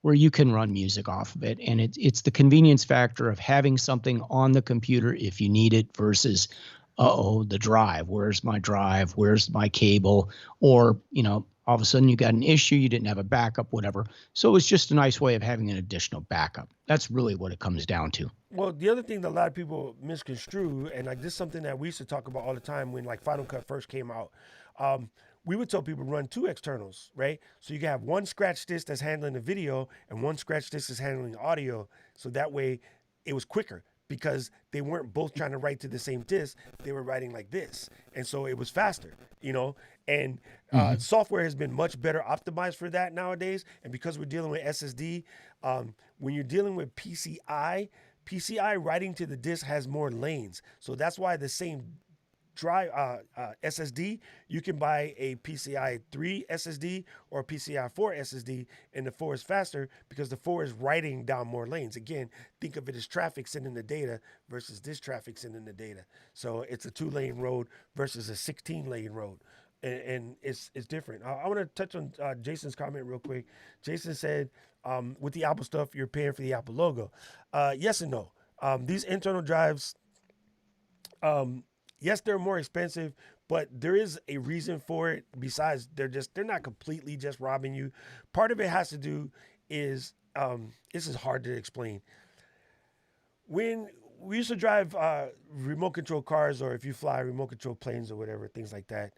where you can run music off of it. And it's the convenience factor of having something on the computer if you need it versus uh-oh, the drive, where's my drive? Where's my cable? Or, all of a sudden you got an issue, you didn't have a backup, whatever. So it was just a nice way of having an additional backup. That's really what it comes down to. Well, the other thing that a lot of people misconstrue, and like this is something that we used to talk about all the time when like Final Cut first came out. Um, we would tell people run two externals, right? So you can have one scratch disk that's handling the video and one scratch disk is handling audio. So that way it was quicker because they weren't both trying to write to the same disk. They were writing like this. And so it was faster, you know? And software has been much better optimized for that nowadays. And because we're dealing with SSD, when you're dealing with PCI writing to the disk has more lanes. So that's why the same drive SSD, you can buy a PCI 3 SSD or a PCI 4 SSD, and the 4 is faster because the 4 is writing down more lanes. Again, think of it as traffic sending the data versus this traffic sending the data. So it's a 2-lane road versus a 16-lane road. And it's different. I want to touch on Jason's comment real quick. Jason said, with the Apple stuff, you're paying for the Apple logo. Yes and no. These internal drives, yes, they're more expensive, but there is a reason for it. Besides, they're not completely just robbing you. Part of it has to do is this is hard to explain. When we used to drive remote control cars, or if you fly remote control planes or whatever, things like that,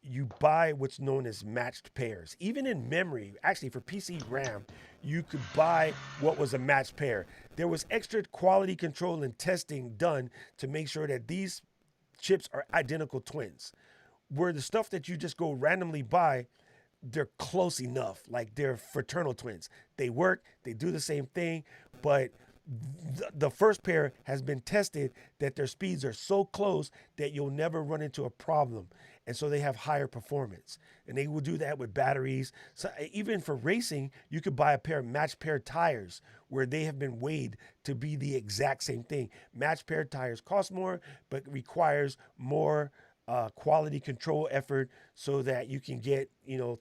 you buy what's known as matched pairs. Even in memory, actually for PC RAM, you could buy what was a matched pair. There was extra quality control and testing done to make sure that these chips are identical twins. Where the stuff that you just go randomly buy, they're close enough, like they're fraternal twins. They work, they do the same thing, but the first pair has been tested that their speeds are so close that you'll never run into a problem. And so they have higher performance. And they will do that with batteries. So even for racing, you could buy a pair of matched pair tires where they have been weighed to be the exact same thing. Matched pair tires cost more, but requires more quality control effort so that you can get,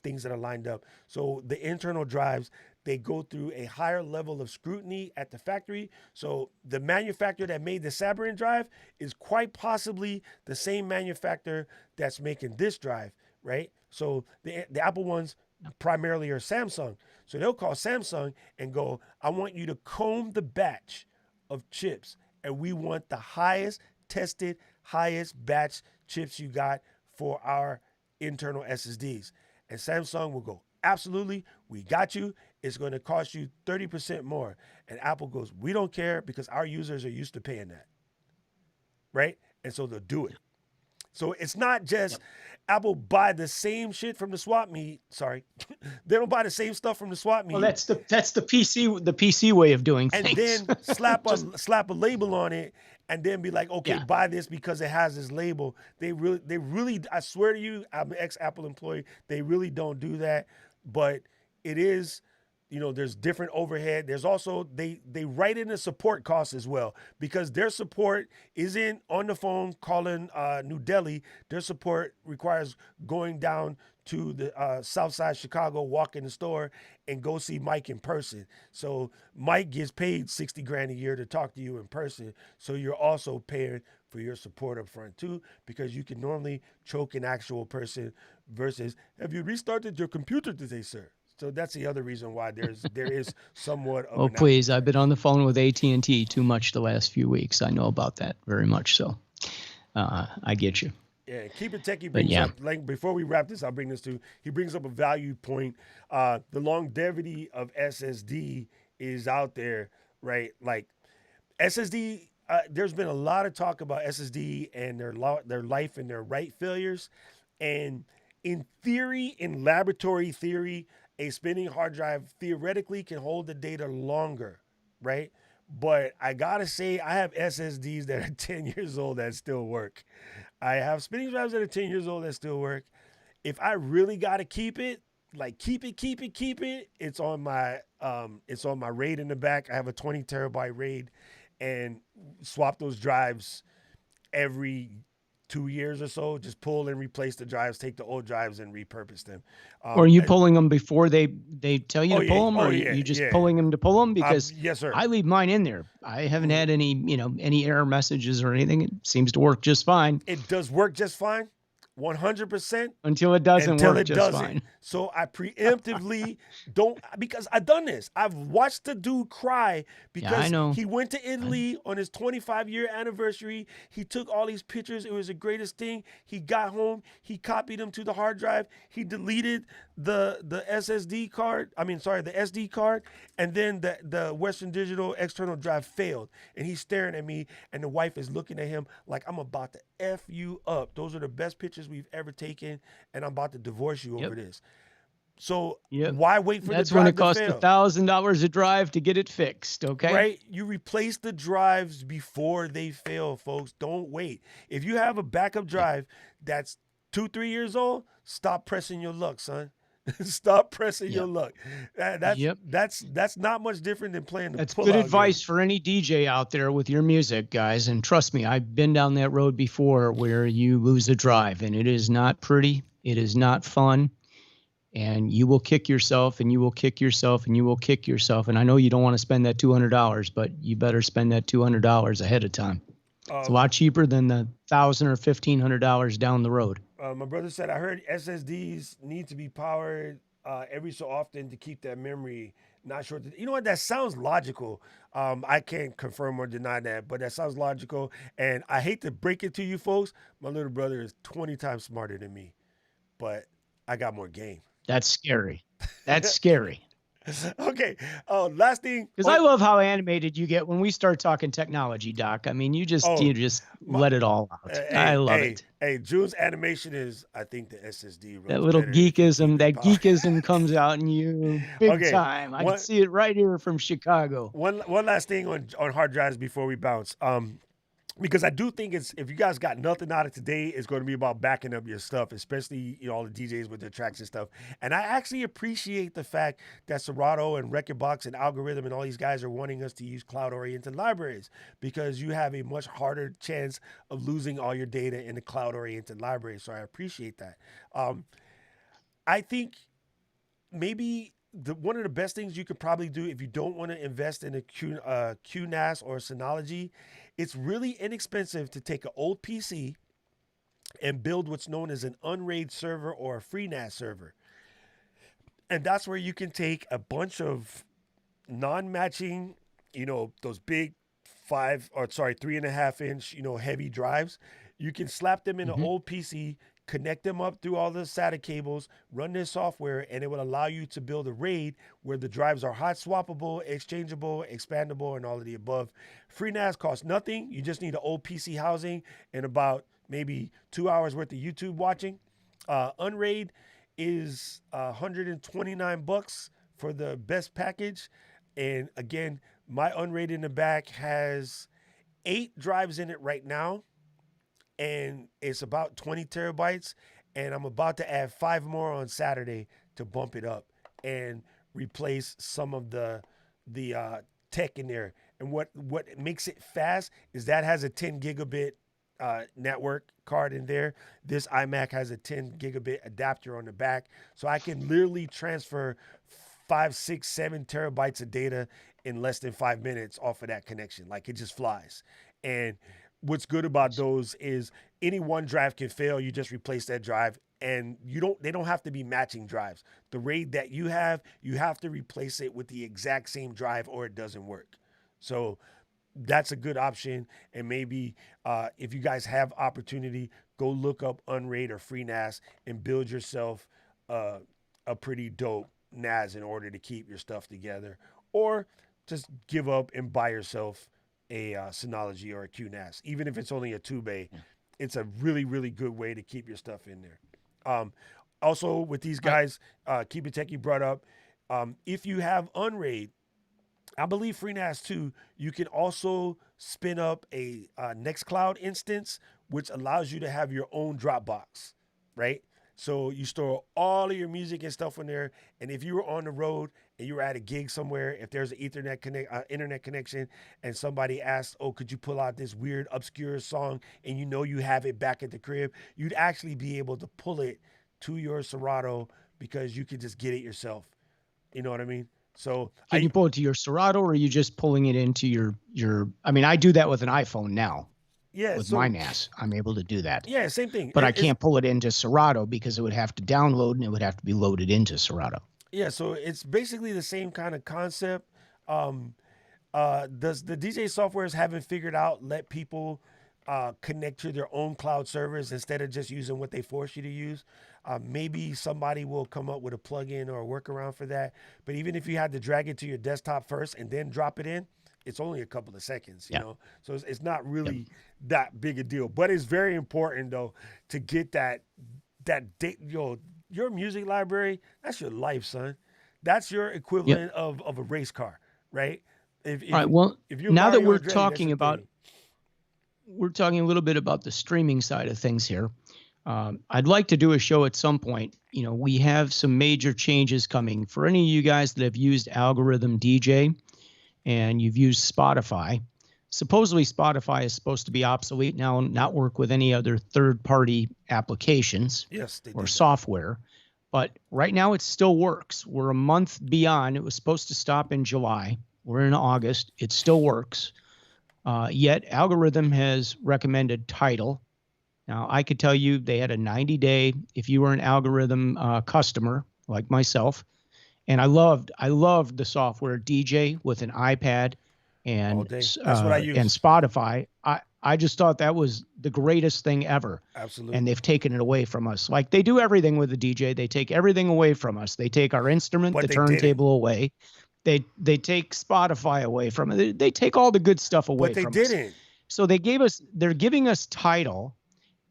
things that are lined up. So the internal drives, they go through a higher level of scrutiny at the factory. So the manufacturer that made the Sabarin drive is quite possibly the same manufacturer that's making this drive, right? So the Apple ones primarily are Samsung. So they'll call Samsung and go, I want you to comb the batch of chips, and we want the highest tested, highest batch chips you got for our internal SSDs. And Samsung will go, absolutely, we got you. It's going to cost you 30% more. And Apple goes, we don't care because our users are used to paying that. Right? And so they'll do it. So it's not just Apple buy the same shit from the swap meet. Sorry, they don't buy the same stuff from the swap meet. Well, that's the PC way of doing and things. then slap a label on it, and then be like, okay, buy this because it has this label. They really, I swear to you, I'm an ex-Apple employee. They really don't do that, but it is. There's different overhead. There's also, they write in the support costs as well, because their support isn't on the phone calling New Delhi. Their support requires going down to the South Side Chicago, walk in the store, and go see Mike in person. So Mike gets paid $60,000 a year to talk to you in person. So you're also paying for your support up front too, because you can normally choke an actual person versus, have you restarted your computer today, sir? So that's the other reason why there is somewhat of. Oh, please! I've been on the phone with AT&T too much the last few weeks. I know about that very much. So I get you. Yeah, Keep It Techie brings up, like, before we wrap this, I'll bring this to, he brings up a value point. The longevity of SSD is out there, right? Like SSD, there's been a lot of talk about SSD and their life and their write failures. And in theory, in laboratory theory, a spinning hard drive theoretically can hold the data longer, right? But I gotta say, I have SSDs that are 10 years old that still work. I have spinning drives that are 10 years old that still work. If I really gotta keep it, like keep it, it's on my RAID in the back. I have a 20 terabyte RAID, and swap those drives every 2 years or so. Just pull and replace the drives, take the old drives and repurpose them. Or are you pulling them before they tell you Oh to pull yeah, them, oh or yeah, you just yeah. pulling them to pull them? Because Yes, sir. I leave mine in there. I haven't had any, any error messages or anything. It seems to work just fine It does work just fine, 100%. until it doesn't Until work it just doesn't. fine. So I preemptively don't, because I've done this. I've watched the dude cry Yeah, I because know. he went to Italy on his 25-year anniversary. He took all these pictures. It was the greatest thing. He got home. He copied them to the hard drive. He deleted the SSD card. I mean, sorry, the SD card. And then the Western Digital external drive failed. And he's staring at me, and the wife is looking at him like, I'm about to F you up. Those are the best pictures we've ever taken, and I'm about to divorce you over Yep. this. So Yep. why wait for That's the when drive it to costs fail? $1,000 a drive to get it fixed. Okay. Right? You replace the drives before they fail, folks. Don't wait. If you have a backup drive that's 2-3 years old, stop pressing your luck, son. Stop pressing your Yep. luck. Yep. That's not much different than playing the That's good pullout advice game. for any DJ out there with your music, guys. And trust me, I've been down that road before where you lose a drive, and it is not pretty. It is not fun. And you will kick yourself, and you will kick yourself, and you will kick yourself. And I know you don't want to spend that $200, but you better spend that $200 ahead of time. It's a lot cheaper than the $1,000 or $1,500 down the road. My brother said, I heard SSDs need to be powered every so often to keep that memory not short. You know what? That sounds logical. I can't confirm or deny that, but that sounds logical. And I hate to break it to you folks. My little brother is 20 times smarter than me, but I got more game. That's scary. That's scary. Okay. Last thing. Because I love how animated you get when we start talking technology, Doc. I mean, you just let it all out. I love it. Hey, June's animation is, I think, the SSD. That little geekism comes out in you big time. I can see it right here from Chicago. One last thing on hard drives before we bounce. Because I do think if you guys got nothing out of today, it's going to be about backing up your stuff, especially all the DJs with their tracks and stuff. And I actually appreciate the fact that Serato and Rekordbox and Algorithm and all these guys are wanting us to use cloud-oriented libraries, because you have a much harder chance of losing all your data in the cloud-oriented library. So I appreciate that. I think maybe one of the best things you could probably do if you don't want to invest in a QNAS or Synology, it's really inexpensive to take an old PC and build what's known as an unraid server or a FreeNAS server. And that's where you can take a bunch of non-matching, those big 3.5 inch, heavy drives. You can slap them in an old PC, connect them up through all the SATA cables, run this software, and it will allow you to build a RAID where the drives are hot swappable, exchangeable, expandable, and all of the above. FreeNAS costs nothing. You just need an old PC housing and about maybe 2 hours worth of YouTube watching. Unraid is $129 for the best package. And again, my Unraid in the back has 8 drives in it right now, and it's about 20 terabytes, and I'm about to add 5 more on Saturday to bump it up and replace some of the tech in there. And what makes it fast is that has a 10 gigabit network card in there. This iMac has a 10 gigabit adapter on the back, so I can literally transfer 5, 6, 7 terabytes of data in less than 5 minutes off of that connection. Like, it just flies. And what's good about those is any one drive can fail. You just replace that drive, and they don't have to be matching drives. The RAID that you have to replace it with the exact same drive or it doesn't work. So that's a good option. And maybe if you guys have opportunity, go look up Unraid or FreeNAS and build yourself a pretty dope NAS in order to keep your stuff together, or just give up and buy yourself a Synology or a QNAS. Even if it's only a 2-bay, it's a really, really good way to keep your stuff in there. Also, with these guys, Keep It Techie brought up, if you have Unraid, I believe FreeNAS too, you can also spin up a Nextcloud instance, which allows you to have your own Dropbox, right? So you store all of your music and stuff in there, and if you were on the road and you're at a gig somewhere, if there's an internet connection, and somebody asks, "Oh, could you pull out this weird obscure song?" and you know you have it back at the crib, you'd actually be able to pull it to your Serato because you could just get it yourself. You know what I mean? So Can you pull it to your Serato, or are you just pulling it into your? I mean, I do that with an iPhone now. Yeah, with so my NAS, I'm able to do that. Yeah, same thing. But I can't pull it into Serato because it would have to download and it would have to be loaded into Serato. Yeah, so it's basically the same kind of concept. Does the DJ softwares haven't figured out let people connect to their own cloud servers instead of just using what they force you to use? Maybe somebody will come up with a plugin or a workaround for that. But even if you had to drag it to your desktop first and then drop it in, it's only a couple of seconds, you know? So it's not really that big a deal. But it's very important, though, to get your music library, that's your life, son. That's your equivalent of a race car, right? All right, well, now that we're talking about, we're talking a little bit about the streaming side of things here. I'd like to do a show at some point. You know, we have some major changes coming. For any of you guys that have used Algorithm DJ and you've used Spotify, supposedly Spotify is supposed to be obsolete now and not work with any other third-party applications or software. But right now it still works. We're a month beyond. It was supposed to stop in July. We're in August. It still works. Yet Algorithm has recommended Tidal. Now, I could tell you they had a 90-day, if you were an Algorithm customer like myself, and I loved the software DJ with an iPad and that's what I use. And Spotify. I just thought that was the greatest thing ever. Absolutely. And they've taken it away from us. Like they do everything with the DJ. They take everything away from us. They take our instrument, the turntable away. They take Spotify away from it. They take all the good stuff away from us. But they didn't. So they're giving us Tidal,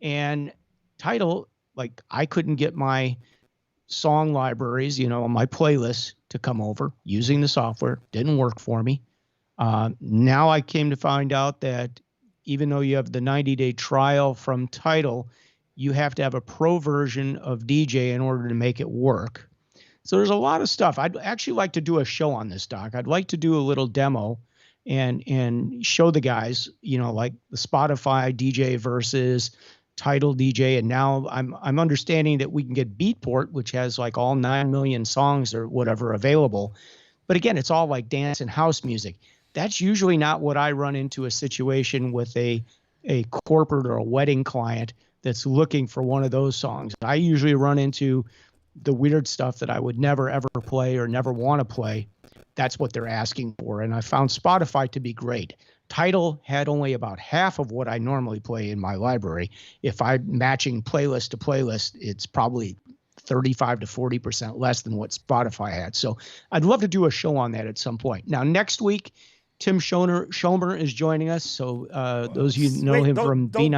and Tidal, like I couldn't get my song libraries, you know, my playlist to come over using the software. Didn't work for me. Now I came to find out that even though you have the 90-day trial from Tidal, you have to have a pro version of DJ in order to make it work. So there's a lot of stuff. I'd actually like to do a show on this, Doc. I'd like to do a little demo and show the guys, you know, like the Spotify DJ versus Tidal DJ. And now I'm understanding that we can get Beatport, which has like all 9 million songs or whatever available. But again, it's all like dance and house music. That's usually not what I run into a situation with a corporate or a wedding client that's looking for one of those songs. I usually run into the weird stuff that I would never, ever play or never want to play. That's what they're asking for. And I found Spotify to be great. Tidal had only about half of what I normally play in my library. If I'm matching playlist to playlist, it's probably 35 to 40% less than what Spotify had. So I'd love to do a show on that at some point. Now, next week, Tim Schomer is joining us. So those of you know him from B9.